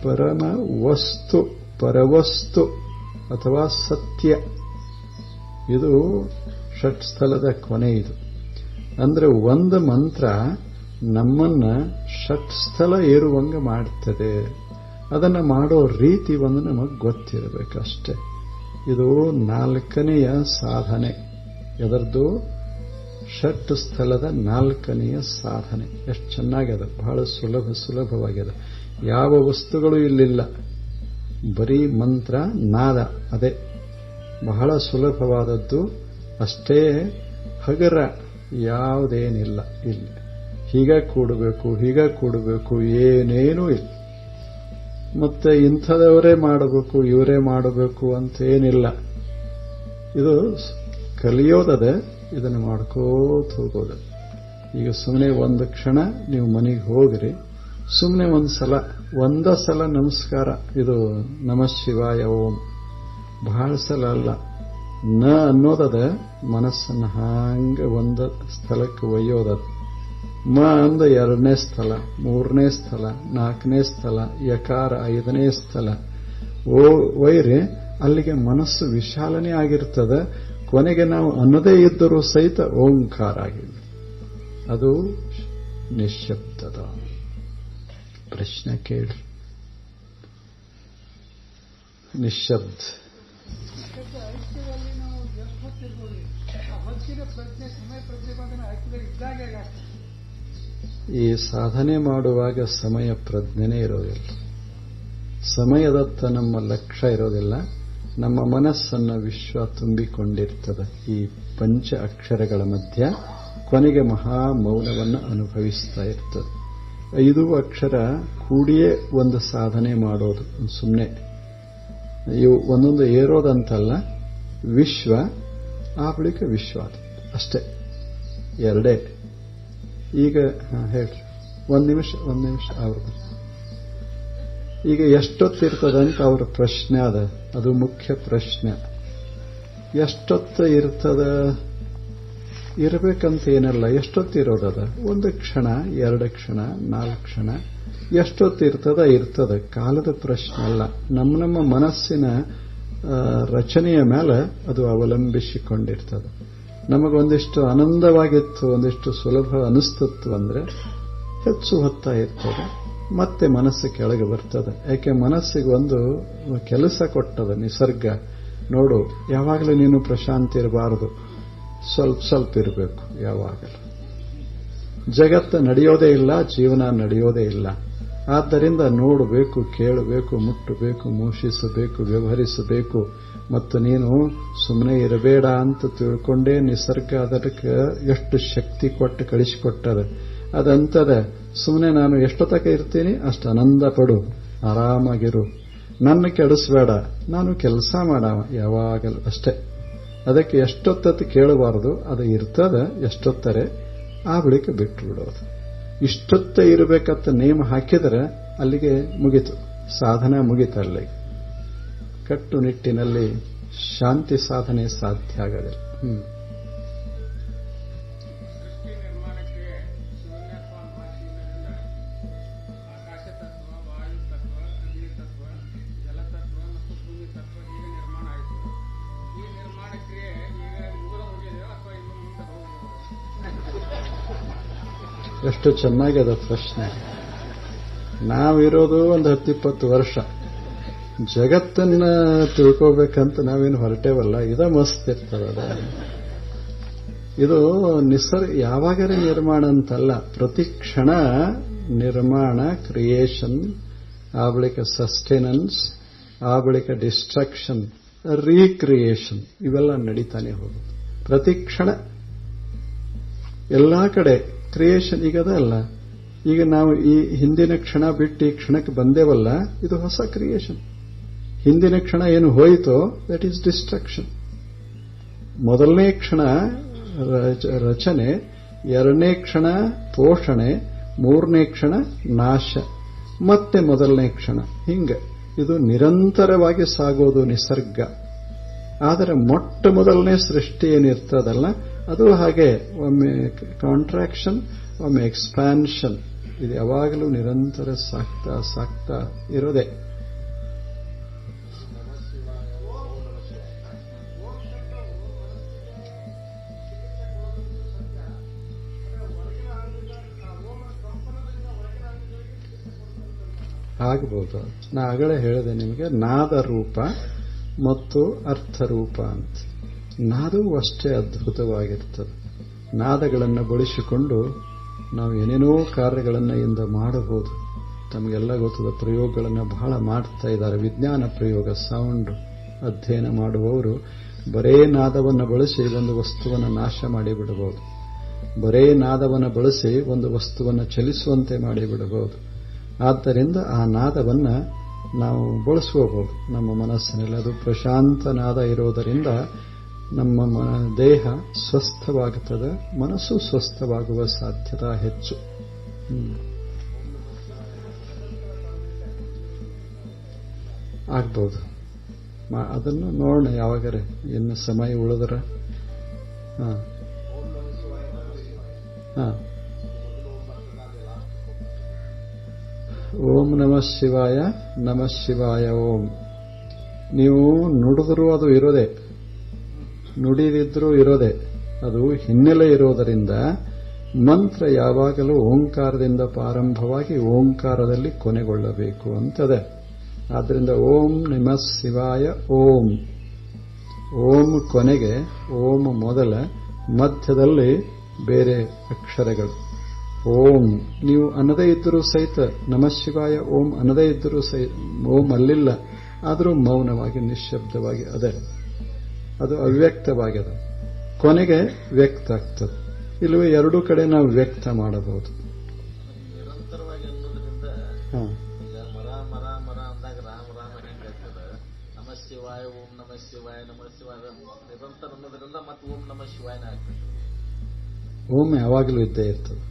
ಪರಮ ವಸ್ತು, ಪರವಸ್ತು ಅಥವಾ ಸತ್ಯ. ಇದು ಷಟ್ಸ್ಥಲದ ಕೊನೆ. ಇದು ಅಂದ್ರೆ ಒಂದು ಮಂತ್ರ ನಮ್ಮನ್ನ ಷಟ್ಸ್ಥಲ ಏರುವಂಗ ಮಾಡ್ತದೆ. ಅದನ್ನು ಮಾಡೋ ರೀತಿ ಒಂದು ನಮಗೆ ಗೊತ್ತಿರಬೇಕಷ್ಟೆ. ಇದು 4ನೆಯ ಸಾಧನೆ. ಎದರದು? ಷಟ್ ಸ್ಥಳದ 4ನೆಯ ಸಾಧನೆ. ಎಷ್ಟು ಚೆನ್ನಾಗಿದೆ, ಬಹಳ ಸುಲಭವಾಗಿದೆ. ಯಾವ ವಸ್ತುಗಳು ಇಲ್ಲಿಲ್ಲ, ಬರೀ ಮಂತ್ರ, ನಾದ. ಅದೇ ಬಹಳ ಸುಲಭವಾದದ್ದು. ಅಷ್ಟೇ ಹಗರ, ಯಾವುದೇನಿಲ್ಲ ಇಲ್ಲಿ. ಹೀಗ ಕೂಡಬೇಕು, ಏನೇನೂ ಇಲ್ಲ. ಮತ್ತೆ ಇಂಥದವರೇ ಮಾಡಬೇಕು, ಇವರೇ ಮಾಡಬೇಕು ಅಂತ ಏನಿಲ್ಲ. ಇದು ಕಲಿಯೋದದೆ, ಇದನ್ನು ಮಾಡ್ಕೋತ ಹೋಗೋದು. ಈಗ ಸುಮ್ಮನೆ ಒಂದು ಕ್ಷಣ ನೀವು ಮನೆಗೆ ಹೋಗ್ರಿ, ಸುಮ್ಮನೆ ಒಂದ ಸಲ ನಮಸ್ಕಾರ, ಇದು ನಮಃ ಶಿವಾಯ ಓಂ, ಬಹಳ ಸಲ ಅಲ್ಲ. ನ ಅನ್ನೋದದ ಮನಸ್ಸನ್ನು ಹಾಂಗ ಒಂದು ಸ್ಥಳಕ್ಕೆ ಒಯ್ಯೋದದ. ಮ ಅಂದ 2ನೇ ಸ್ಥಳ, 3ನೇ ಸ್ಥಳ, 4ನೇ ಸ್ಥಳ, ಯಕಾರ 5ನೇ ಸ್ಥಳ. ವೈರಿ ಅಲ್ಲಿಗೆ ಮನಸ್ಸು ವಿಶಾಲನೆ ಆಗಿರ್ತದೆ. ಕೊನೆಗೆ ನಾವು ಅನ್ನದೇ ಇದ್ದರೂ ಸಹಿತ ಓಂಕಾರ ಆಗಿದೆ. ಅದು ನಿಶ್ಶಬ್ದದ ಪ್ರಶ್ನೆ ಕೇಳಿ. ನಿಶ್ಶಬ್ದ ಈ ಸಾಧನೆ ಮಾಡುವಾಗ ಸಮಯ ಪ್ರಜ್ಞೆನೇ ಇರೋದಿಲ್ಲ. ಸಮಯದತ್ತ ನಮ್ಮ ಲಕ್ಷ್ಯ ಇರೋದಿಲ್ಲ. ನಮ್ಮ ಮನಸ್ಸನ್ನು ವಿಶ್ವ ತುಂಬಿಕೊಂಡಿರ್ತದೆ ಈ ಪಂಚ ಅಕ್ಷರಗಳ ಮಧ್ಯ. ಕೊನೆಗೆ ಮಹಾ ಮೌನವನ್ನು ಅನುಭವಿಸ್ತಾ ಇರ್ತದೆ. 5 ಅಕ್ಷರ ಕೂಡಿಯೇ ಒಂದು ಸಾಧನೆ ಮಾಡೋದು. ಸುಮ್ಮನೆ ಇವು ಒಂದೊಂದು ಏರೋದಂತಲ್ಲ. ವಿಶ್ವ, ಆ ಬಳಿಕ ವಿಶ್ವ, ಅಷ್ಟೇ, 2. ಈಗ ಹೇಳ್ರಿ, ಒಂದು ನಿಮಿಷ ಅವ್ರದ್ದು. ಈಗ ಎಷ್ಟೊತ್ತಿರ್ತದಂತ ಅವ್ರ ಪ್ರಶ್ನೆ ಅದ. ಅದು ಮುಖ್ಯ ಪ್ರಶ್ನೆ. ಎಷ್ಟೊತ್ತು ಇರ್ತದ? ಇರಬೇಕಂತ ಏನಲ್ಲ. ಎಷ್ಟೊತ್ತಿರೋದದ? 1 ಕ್ಷಣ, 2 ಕ್ಷಣ, 4 ಕ್ಷಣ. ಎಷ್ಟೊತ್ತಿರ್ತದ? ಕಾಲದ ಪ್ರಶ್ನೆ ಅಲ್ಲ. ನಮ್ಮ ಮನಸ್ಸಿನ ರಚನೆಯ ಮೇಲೆ ಅದು ಅವಲಂಬಿಸಿಕೊಂಡಿರ್ತದೆ. ನಮಗೊಂದಿಷ್ಟು ಆನಂದವಾಗಿತ್ತು, ಒಂದಿಷ್ಟು ಸುಲಭ ಅನಿಸ್ತಿತ್ತು ಅಂದ್ರೆ ಹೆಚ್ಚು ಹೊತ್ತ ಇರ್ತದೆ. ಮತ್ತೆ ಮನಸ್ಸು ಕೆಳಗೆ ಬರ್ತದೆ. ಯಾಕೆ? ಮನಸ್ಸಿಗೆ ಒಂದು ಕೆಲಸ ಕೊಟ್ಟದ ನಿಸರ್ಗ. ನೋಡು, ಯಾವಾಗಲೂ ನೀನು ಪ್ರಶಾಂತಿ ಇರಬಾರದು, ಸ್ವಲ್ಪ ಇರಬೇಕು ಯಾವಾಗಲೂ. ಜಗತ್ತು ನಡೆಯೋದೇ ಇಲ್ಲ, ಜೀವನ ನಡೆಯೋದೇ ಇಲ್ಲ. ಆದ್ದರಿಂದ ನೋಡಬೇಕು, ಕೇಳಬೇಕು, ಮುಟ್ಟಬೇಕು, ಮೋಷಿಸಬೇಕು, ವ್ಯವಹರಿಸಬೇಕು. ಮತ್ತು ನೀನು ಸುಮ್ಮನೆ ಇರಬೇಡ ಅಂತ ತಿಳ್ಕೊಂಡೇ ನಿಸರ್ಗ ಅದಕ್ಕೆ ಎಷ್ಟು ಶಕ್ತಿ ಕೊಟ್ಟು ಕಳಿಸಿಕೊಟ್ಟದ. ಅದಂತದ, ಸುಮ್ಮನೆ ನಾನು ಎಷ್ಟೊತ್ತಕ ಇರ್ತೀನಿ ಅಷ್ಟು ಆನಂದ ಪಡು, ಆರಾಮಾಗಿರು, ನನ್ನ ಕೆಡಿಸ್ಬೇಡ, ನಾನು ಕೆಲಸ ಮಾಡವ ಯಾವಾಗಲೂ ಅಷ್ಟೇ. ಅದಕ್ಕೆ ಎಷ್ಟೊತ್ತತ್ತು ಕೇಳಬಾರದು. ಅದು ಇರ್ತದ ಎಷ್ಟೊತ್ತರೆ, ಆ ಬಳಿಕ ಬಿಟ್ಟು ಬಿಡೋದು. ಇಷ್ಟೊತ್ತ ಇರಬೇಕಂತ ನೇಮ ಹಾಕಿದರೆ ಅಲ್ಲಿಗೆ ಮುಗಿತು, ಸಾಧನ ಮುಗಿತಲ್ಲಿ. ಕಟ್ಟುನಿಟ್ಟಿನಲ್ಲಿ ಶಾಂತಿ ಸಾಧನೆ ಸಾಧ್ಯ ಆಗೋದಿಲ್ಲ. ಎಷ್ಟು ಚೆನ್ನಾಗಿದೆ ಪ್ರಶ್ನೆ. ನಾವಿರೋದು ಒಂದು 10-20 ವರ್ಷ. ಜಗತ್ತನ್ನ ತಿಳ್ಕೋಬೇಕಂತ ನಾವೇನು ಹೊರಟೇವಲ್ಲ. ಇದ ಮಸ್ತ್ ಇರ್ತದ. ಇದು ನಿಸರ್ಗ ಯಾವಾಗಲೇ ನಿರ್ಮಾಣ ಅಂತಲ್ಲ, ಪ್ರತಿ ಕ್ಷಣ ನಿರ್ಮಾಣ, ಕ್ರಿಯೇಷನ್, ಆ ಬಳಿಕ ಸಸ್ಟೆನೆನ್ಸ್, ಆ ಬಳಿಕ ಡಿಸ್ಟ್ರಕ್ಷನ್. ರೀಕ್ರಿಯೇಷನ್ ಇವೆಲ್ಲ ನಡೀತಾನೆ ಹೋಗುತ್ತೆ. ಪ್ರತಿ ಕ್ಷಣ ಎಲ್ಲಾ ಕಡೆ ಕ್ರಿಯೇಷನ್ ಈಗ ಅದಲ್ಲ. ಈಗ ನಾವು ಈ ಹಿಂದಿನ ಕ್ಷಣ ಬಿಟ್ಟು ಈ ಕ್ಷಣಕ್ಕೆ ಬಂದೇವಲ್ಲ, ಇದು ಹೊಸ ಕ್ರಿಯೇಷನ್. ಹಿಂದಿನ ಕ್ಷಣ ಏನು ಹೋಯಿತೋ ದಟ್ ಈಸ್ ಡಿಸ್ಟ್ರಕ್ಷನ್. ಮೊದಲನೇ ಕ್ಷಣ ರಚನೆ, ಎರಡನೇ ಕ್ಷಣ ಪೋಷಣೆ, ಮೂರನೇ ಕ್ಷಣ ನಾಶ, ಮತ್ತೆ ಮೊದಲನೇ ಕ್ಷಣ. ಹಿಂಗೆ ಇದು ನಿರಂತರವಾಗಿ ಸಾಗೋದು ನಿಸರ್ಗ. ಆದರೆ ಮೊಟ್ಟ ಮೊದಲನೇ ಸೃಷ್ಟಿ ಏನಿರ್ತದಲ್ಲ ಅದು ಹಾಗೆ ಒಮ್ಮೆ ಕಾಂಟ್ರಾಕ್ಷನ್, ಒಮ್ಮೆ ಎಕ್ಸ್ಪ್ಯಾನ್ಷನ್. ಇದು ಯಾವಾಗಲೂ ನಿರಂತರ ಸಾಕ್ತಾ ಸಾಕ್ತಾ ಇರೋದೆ. ಆಗಬಹುದು. ನಾ ಆಗಲೇ ಹೇಳಿದೆ ನಿಮಗೆ, ನಾದ ರೂಪ ಮತ್ತು ಅರ್ಥರೂಪ ಅಂತ. ನಾದವೂ ಅಷ್ಟೇ ಅದ್ಭುತವಾಗಿರ್ತದೆ. ನಾದಗಳನ್ನು ಬಳಸಿಕೊಂಡು ನಾವು ಏನೇನೋ ಕಾರ್ಯಗಳನ್ನು ಇಂದ ಮಾಡಬಹುದು. ತಮಗೆಲ್ಲ ಗೊತ್ತದ, ಪ್ರಯೋಗಗಳನ್ನು ಬಹಳ ಮಾಡ್ತಾ ಇದ್ದಾರೆ. ವಿಜ್ಞಾನ ಪ್ರಯೋಗ, ಸೌಂಡ್ ಅಧ್ಯಯನ ಮಾಡುವವರು ಬರೇ ನಾದವನ್ನು ಬಳಸಿ ಒಂದು ವಸ್ತುವನ್ನು ನಾಶ ಮಾಡಿಬಿಡಬಹುದು. ಬರೇ ನಾದವನ್ನು ಬಳಸಿ ಒಂದು ವಸ್ತುವನ್ನು ಚಲಿಸುವಂತೆ ಮಾಡಿಬಿಡಬಹುದು. ಆದ್ದರಿಂದ ಆ ನಾದವನ್ನು ನಾವು ಬಳಸ್ಕೋಬಹುದು ನಮ್ಮ ಮನಸ್ಸಿನಲ್ಲಿ. ಅದು ಪ್ರಶಾಂತ ನಾದ ಇರೋದರಿಂದ ನಮ್ಮ ದೇಹ ಸ್ವಸ್ಥವಾಗುತ್ತದೆ, ಮನಸ್ಸು ಸ್ವಸ್ಥವಾಗುವ ಸಾಧ್ಯತೆ ಹೆಚ್ಚು. ಆಗ್ಬೋದು. ಅದನ್ನು ನೋಡೋಣ ಯಾವಾಗರೆ, ಇನ್ನು ಸಮಯ ಉಳಿದ್ರೆ. ಓಂ ನಮಃ ಶಿವಾಯ, ನಮಃ ಶಿವಾಯ ಓಂ. ನೀವು ನುಡಿದ್ರೂ ಅದು ಇರೋದೆ, ನುಡಿದಿದ್ರೂ ಇರೋದೆ. ಅದು ಹಿನ್ನೆಲೆ ಇರೋದರಿಂದ ಮಂತ್ರ ಯಾವಾಗಲೂ ಓಂಕಾರದಿಂದ ಪ್ರಾರಂಭವಾಗಿ ಓಂಕಾರದಲ್ಲಿ ಕೊನೆಗೊಳ್ಳಬೇಕು ಅಂತದೆ. ಆದ್ದರಿಂದ ಓಂ ನಮಃ ಶಿವಾಯ ಓಂ. ಓಂ ಕೊನೆಗೆ, ಓಂ ಮೊದಲ, ಮಧ್ಯದಲ್ಲಿ ಬೇರೆ ಅಕ್ಷರಗಳು. ಓಂ ನೀವು ಅನ್ನದೇ ಇದ್ದರೂ ಸಹಿತ, ನಮಃ ಶಿವಾಯ ಓಂ ಅನ್ನದೇ ಇದ್ದರೂ ಸಹಿತ, ಓಂ ಅಲ್ಲಿಲ್ಲ ಆದರೂ ಮೌನವಾಗಿ ನಿಶ್ಶಬ್ದವಾಗಿ ಅದೇ, ಅದು ಅವ್ಯಕ್ತವಾಗಿದೆ. ಕೊನೆಗೆ ವ್ಯಕ್ತ ಆಗ್ತದೆ. ಇಲ್ಲವೇ ಎರಡೂ ಕಡೆ ನಾವು ವ್ಯಕ್ತ ಮಾಡಬಹುದು. ನಿರಂತರವಾಗಿ ಅನ್ನೋದ್ರಿಂದ ಈಗ ಮರ ಮರ ಮರ ಅಂದಾಗ ರಾಮ ರಾಮ ಹೆಂಗಾಗ್ತದೆ, ನಮಃ ಶಿವಾಯ ಓಂ ನಮಃ ಶಿವಾಯ ನಮಃ ಶಿವಾಯ ನಿರಂತರ ಅನ್ನೋದ್ರಿಂದ ಮತ್ತೆ ಓಂ ನಮಃ ಶಿವಾಯನೇ ಆಗ್ತದೆ. ಓಂ ಯಾವಾಗಲೂ ಇದ್ದೇ ಇರ್ತದೆ.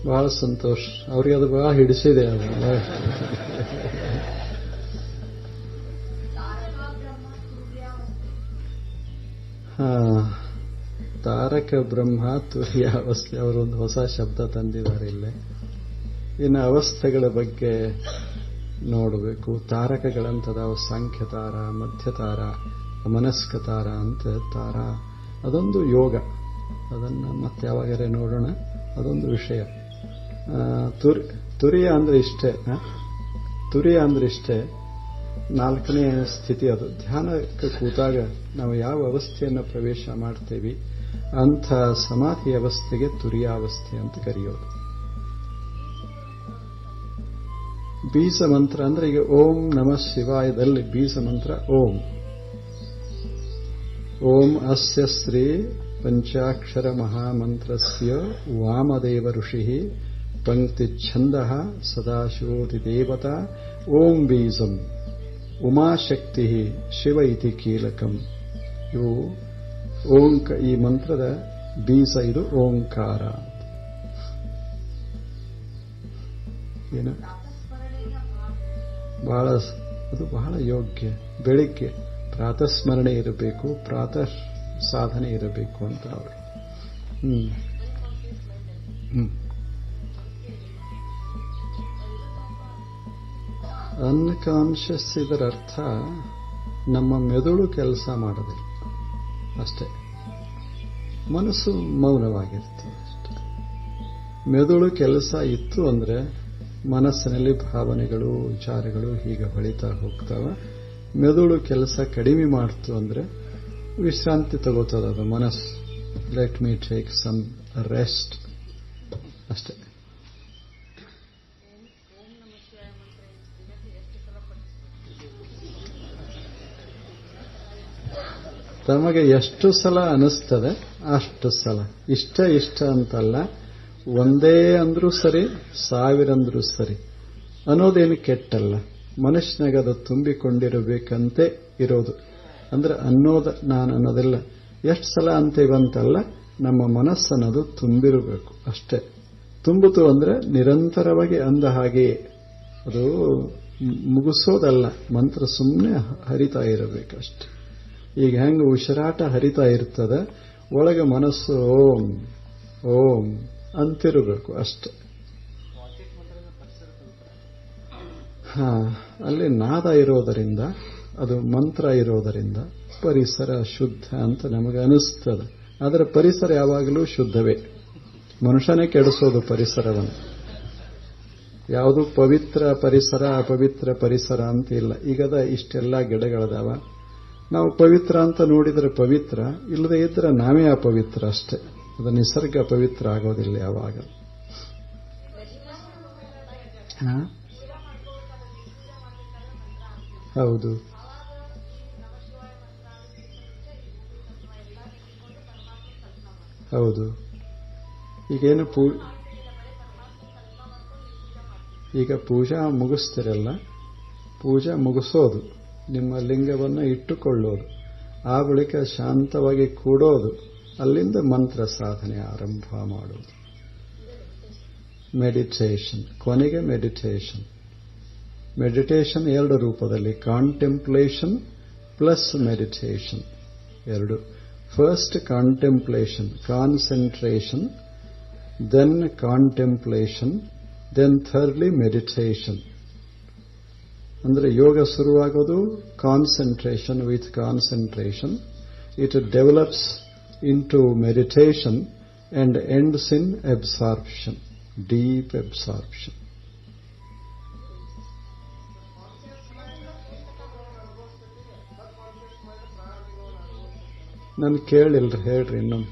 ಬಹಳ ಸಂತೋಷ. ಅವ್ರಿಗೆ ಅದು ಬಹಳ ಹಿಡಿಸಿದೆ. ತಾರಕ ಬ್ರಹ್ಮ ತುರ್ಯಾವಸ್ಥೆ, ಅವರೊಂದು ಹೊಸ ಶಬ್ದ ತಂದಿದ್ದಾರೆ ಇಲ್ಲೇ. ಇನ್ನು ಅವಸ್ಥೆಗಳ ಬಗ್ಗೆ ನೋಡಬೇಕು. ತಾರಕಗಳಂತದಾವ, ಸಾಂಖ್ಯತಾರ, ಮಧ್ಯತಾರ, ಮನಸ್ಕತಾರ ಅಂತ ತಾರ. ಅದೊಂದು ಯೋಗ. ಅದನ್ನು ಮತ್ತೆ ಯಾವಾಗರೆ ನೋಡೋಣ. ಅದೊಂದು ವಿಷಯ. ತುರಿಯ ಅಂದ್ರೆ ಇಷ್ಟೇ. ತುರಿಯ ಅಂದ್ರೆ ಇಷ್ಟೇ, ನಾಲ್ಕನೇ ಸ್ಥಿತಿ. ಅದು ಧ್ಯಾನಕ್ಕೆ ಕೂತಾಗ ನಾವು ಯಾವ ಅವಸ್ಥೆಯನ್ನು ಪ್ರವೇಶ ಮಾಡ್ತೇವೆ ಅಂಥ ಸಮಾಧಿ ಅವಸ್ಥೆಗೆ ತುರಿಯಾವಸ್ಥೆ ಅಂತ ಕರೆಯೋದು. ಬೀಜ ಮಂತ್ರ ಅಂದ್ರೆ ಈಗ ಓಂ ನಮಃ ಶಿವಾಯದಲ್ಲಿ ಬೀಜ ಮಂತ್ರ ಓಂ. ಓಂ ಅಸ್ಯ ಶ್ರೀ ಪಂಚಾಕ್ಷರ ಮಹಾಮಂತ್ರಸ್ಯ ವಾಮದೇವ ಋಷಿ ಪಂಕ್ತಿ ಛಂದ ಸದಾಶಿವೋತಿ ದೇವತಾ ಓಂ ಬೀಜಂ ಉಮಾಶಕ್ತಿ ಶಿವ ಇತಿ ಕೀಲಕಂ. ಇವು ಈ ಮಂತ್ರದ ಬೀಜ. ಇದು ಓಂಕಾರ. ಏನು ಅದು ಬಹಳ ಯೋಗ್ಯ. ಬೆಳಿಗ್ಗೆ ಪ್ರಾತಃ ಸ್ಮರಣೆ ಇರಬೇಕು, ಪ್ರಾತಃ ಸಾಧನೆ ಇರಬೇಕು ಅಂತ ಅವರು. ಅನ್ಕಾನ್ಷಿಯಸ್ ಇದರ ಅರ್ಥ ನಮ್ಮ ಮೆದುಳು ಕೆಲಸ ಮಾಡೋದಿಲ್ಲ ಅಷ್ಟೇ. ಮನಸ್ಸು ಮೌನವಾಗಿರ್ತದೆ ಅಷ್ಟೇ. ಮೆದುಳು ಕೆಲಸ ಇತ್ತು ಅಂದ್ರೆ ಮನಸ್ಸಿನಲ್ಲಿ ಭಾವನೆಗಳು ವಿಚಾರಗಳು ಹೀಗೆ ಹೊಳಿತಾ ಹೋಗ್ತಾವ. ಮೆದುಳು ಕೆಲಸ ಕಡಿಮೆ ಮಾಡ್ತು ಅಂದ್ರೆ ವಿಶ್ರಾಂತಿ ತಗೋತದ ಅದು ಮನಸ್ಸು. Let me take some rest ಅಷ್ಟೇ. ತಮಗೆ ಎಷ್ಟು ಸಲ ಅನಿಸ್ತದೆ ಅಷ್ಟು ಸಲ. ಇಷ್ಟ ಅಂತಲ್ಲ, ಒಂದೇ ಅಂದ್ರೂ ಸರಿ, 1000 ಅಂದ್ರೂ ಸರಿ. ಅನ್ನೋದೇನು ಕೆಟ್ಟಲ್ಲ. ಮನುಷ್ಯನಾಗ ಅದು ತುಂಬಿಕೊಂಡಿರಬೇಕಂತೆ ಇರೋದು. ಅಂದ್ರೆ ನಾನು ಅನ್ನೋದಿಲ್ಲ. ಎಷ್ಟು ಸಲ ಅಂತೇವಂತಲ್ಲ, ನಮ್ಮ ಮನಸ್ಸನ್ನೋದು ತುಂಬಿರಬೇಕು ಅಷ್ಟೇ. ತುಂಬಿತು ಅಂದ್ರೆ ನಿರಂತರವಾಗಿ ಅಂದ ಹಾಗೆಯೇ ಅದು ಮುಗಿಸೋದಲ್ಲ. ಮಂತ್ರ ಸುಮ್ಮನೆ ಹರಿತಾ ಇರಬೇಕಷ್ಟೆ. ಈಗ ಹೆಂಗೆ ಉಸಿರಾಟ ಹರಿತಾ ಇರ್ತದೆ, ಒಳಗೆ ಮನಸ್ಸು ಓಂ ಓಂ ಅಂತಿರಬೇಕು ಅಷ್ಟೆ. ಅಲ್ಲಿ ನಾದ ಇರೋದರಿಂದ, ಅದು ಮಂತ್ರ ಇರೋದರಿಂದ ಪರಿಸರ ಶುದ್ಧ ಅಂತ ನಮಗೆ ಅನಿಸ್ತದೆ. ಆದರೆ ಪರಿಸರ ಯಾವಾಗಲೂ ಶುದ್ಧವೇ. ಮನುಷ್ಯನೇ ಕೆಡಿಸೋದು ಪರಿಸರವನ್ನು. ಯಾವುದು ಪವಿತ್ರ ಪರಿಸರ ಅಪವಿತ್ರ ಪರಿಸರ ಅಂತ ಇಲ್ಲ. ಈಗದ ಇಷ್ಟೆಲ್ಲ ಗಿಡಗಳದಾವ. ನಾವು ಪವಿತ್ರ ಅಂತ ನೋಡಿದರೆ ಪವಿತ್ರ, ಇಲ್ಲದೆ ಇದ್ರೆ ನಾವೇ ಅಪವಿತ್ರ ಅಷ್ಟೇ. ಅದು ನಿಸರ್ಗ ಪವಿತ್ರ ಆಗೋದಿಲ್ಲ ಯಾವಾಗ. ಹೌದು. ಹೌದು. ಈಗೇನು ಈಗ ಪೂಜಾ ಮುಗಿಸ್ತಿರಲ್ಲ, ಪೂಜಾ ಮುಗಿಸೋದು, ನಿಮ್ಮ ಲಿಂಗವನ್ನು ಇಟ್ಟುಕೊಳ್ಳೋದು, ಆ ಬಳಿಕ ಶಾಂತವಾಗಿ ಕೂಡೋದು, ಅಲ್ಲಿಂದ ಮಂತ್ರ ಸಾಧನೆ ಆರಂಭ ಮಾಡೋದು. ಮೆಡಿಟೇಷನ್, ಕೊನೆಗೆ ಮೆಡಿಟೇಷನ್. ಮೆಡಿಟೇಷನ್ 2 ರೂಪದಲ್ಲಿ, contemplation plus meditation 2. First contemplation, concentration, then contemplation, then thirdly meditation. ಅಂದ್ರೆ ಯೋಗ ಶುರುವಾಗೋದು concentration. With concentration it develops into meditation and ends in absorption, deep absorption. ನಾನು ಕೇಳಿಲ್ರಿ, ಹೇಳ್ರಿ ಇನ್ನೊಂದು.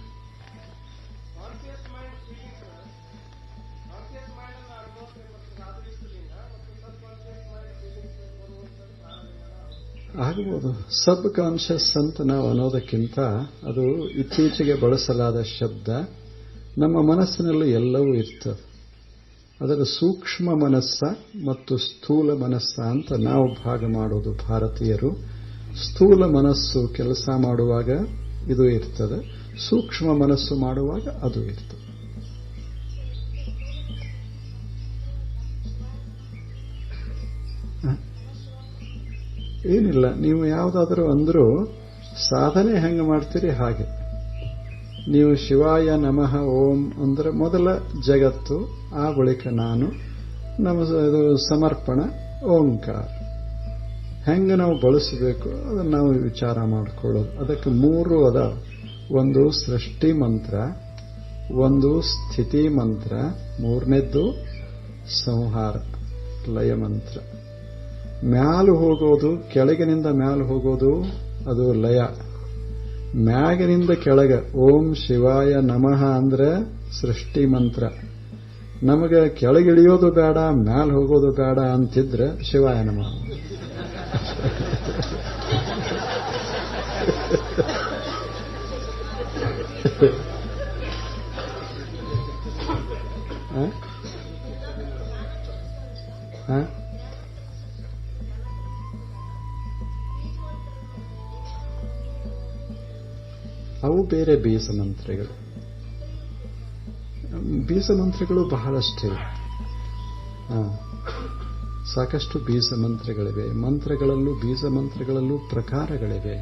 ಆಗ್ಬೋದು. ಸಬ್ ಕಾನ್ಷಿಯಸ್ ಅಂತ ನಾವು ಅನ್ನೋದಕ್ಕಿಂತ ಅದು ಇತ್ತೀಚೆಗೆ ಬಳಸಲಾದ ಶಬ್ದ. ನಮ್ಮ ಮನಸ್ಸಿನಲ್ಲಿ ಎಲ್ಲವೂ ಇರ್ತದೆ. ಅದರ ಸೂಕ್ಷ್ಮ ಮನಸ್ಸ ಮತ್ತು ಸ್ಥೂಲ ಮನಸ್ಸ ಅಂತ ನಾವು ಭಾಗ ಮಾಡೋದು ಭಾರತೀಯರು. ಸ್ಥೂಲ ಮನಸ್ಸು ಕೆಲಸ ಮಾಡುವಾಗ ಇದು ಇರ್ತದೆ, ಸೂಕ್ಷ್ಮ ಮನಸ್ಸು ಮಾಡುವಾಗ ಅದು ಇರ್ತದೆ. ಏನಿಲ್ಲ, ನೀವು ಯಾವುದಾದ್ರೂ ಅಂದ್ರೂ ಸಾಧನೆ ಹೆಂಗೆ ಮಾಡ್ತೀರಿ ಹಾಗೆ. ನೀವು ಶಿವಾಯ ನಮಃ ಓಂ ಅಂದ್ರೆ ಮೊದಲ ಜಗತ್ತು, ಆ ಬಳಿಕ ನಾನು, ಇದು ಸಮರ್ಪಣ ಓಂಕಾರ. ಹೆಂಗೆ ನಾವು ಬಳಸಬೇಕು ಅದನ್ನು ನಾವು ವಿಚಾರ ಮಾಡಿಕೊಳ್ಳೋದು. ಅದಕ್ಕೆ 3 ಅದ. ಒಂದು ಸೃಷ್ಟಿ ಮಂತ್ರ, ಒಂದು ಸ್ಥಿತಿ ಮಂತ್ರ, 3ನೇದ್ದು ಸಂಹಾರ ಲಯ ಮಂತ್ರ. ಮ್ಯಾಲು ಹೋಗೋದು, ಕೆಳಗಿನಿಂದ ಮ್ಯಾಲು ಹೋಗೋದು ಅದು ಲಯ. ಮ್ಯಾಗಿನಿಂದ ಕೆಳಗೆ ಓಂ ಶಿವಾಯ ನಮಃ ಅಂದ್ರೆ ಸೃಷ್ಟಿ ಮಂತ್ರ. ನಮಗೆ ಕೆಳಗಿಳಿಯೋದು ಬೇಡ, ಮ್ಯಾಲ್ ಹೋಗೋದು ಬೇಡ ಅಂತಿದ್ರೆ ಶಿವಾಯ ನಮಃ. ಅವು ಬೇರೆ ಬೀಜ ಮಂತ್ರಗಳು. ಬೀಜ ಮಂತ್ರಗಳು ಬಹಳಷ್ಟಿವೆ. ಸಾಕಷ್ಟು ಬೀಜ ಮಂತ್ರಗಳಿವೆ. ಮಂತ್ರಗಳಲ್ಲೂ ಬೀಜ ಮಂತ್ರಗಳಲ್ಲೂ ಪ್ರಕಾರಗಳಿವೆ.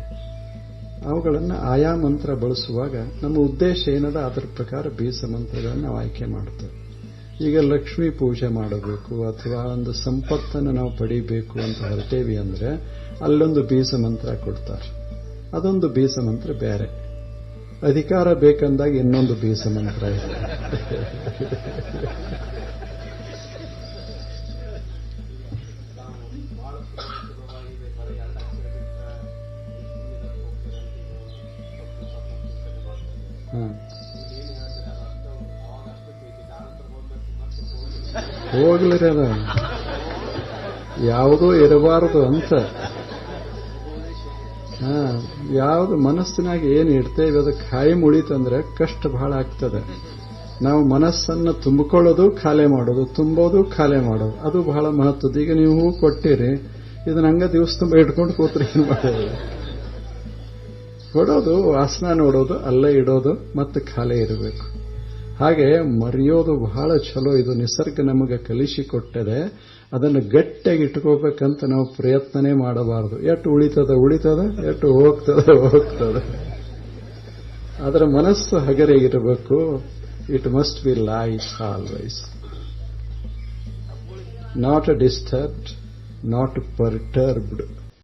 ಅವುಗಳನ್ನು ಆಯಾ ಮಂತ್ರ ಬಳಸುವಾಗ ನಮ್ಮ ಉದ್ದೇಶ ಏನದ ಅದರ ಪ್ರಕಾರ ಬೀಜ ಮಂತ್ರಗಳನ್ನು ನಾವು ಆಯ್ಕೆ ಮಾಡ್ತೇವೆ. ಈಗ ಲಕ್ಷ್ಮೀ ಪೂಜೆ ಮಾಡಬೇಕು ಅಥವಾ ಒಂದು ಸಂಪತ್ತನ್ನು ನಾವು ಪಡಿಬೇಕು ಅಂತ ಹೊರಟೇವಿ ಅಂದ್ರೆ ಅಲ್ಲೊಂದು ಬೀಜ ಮಂತ್ರ ಕೊಡ್ತಾರೆ. ಅದೊಂದು ಬೀಜ ಮಂತ್ರ ಬೇರೆ. ಅಧಿಕಾರ ಬೇಕಂದಾಗ ಇನ್ನೊಂದು ಬೀಜ ಮಂತ್ರ ಇದೆ. ಹೋಗ್ಲಿರಿ ಅದ ಯಾವುದೋ ಇರಬಾರದು ಅಂತ. ಯಾವುದು ಮನಸ್ಸಿನಾಗ ಏನು ಇಡ್ತೇವೆ ಅದು ಖಾಯಂ ಉಳಿತಂದ್ರೆ ಕಷ್ಟ ಬಹಳ ಆಗ್ತದೆ. ನಾವು ಮನಸ್ಸನ್ನು ತುಂಬಿಕೊಳ್ಳೋದು ಖಾಲಿ ಮಾಡೋದು, ತುಂಬೋದು ಖಾಲಿ ಮಾಡೋದು, ಅದು ಬಹಳ ಮಹತ್ವದ. ಈಗ ನೀವು ಹೂ ಕೊಟ್ಟಿರಿ, ಇದನ್ನ ಹಂಗ ದಿವಸ ತುಂಬ ಇಟ್ಕೊಂಡು ಕೂತ್ರೆ ಏನು ಮಾಡೋದು? ಕೊಡೋದು, ವಾಸನ ನೋಡೋದು, ಅಲ್ಲೇ ಇಡೋದು, ಮತ್ತೆ ಖಾಲಿ ಇರಬೇಕು. ಹಾಗೆ ಮರೆಯೋದು ಬಹಳ ಚಲೋ. ಇದು ನಿಸರ್ಗ ನಮಗೆ ಕಲಿಸಿಕೊಟ್ಟದೆ. ಅದನ್ನು ಗಟ್ಟಿಯಾಗಿ ಇಟ್ಕೋಬೇಕಂತ ನಾವು ಪ್ರಯತ್ನನೇ ಮಾಡಬಾರದು. ಎಷ್ಟು ಉಳಿತದ, ಎಷ್ಟು ಹೋಗ್ತದೆ. ಅದರ ಮನಸ್ಸು ಹಗರೆಗಿರಬೇಕು. It must be light always, not disturbed, not perturbed.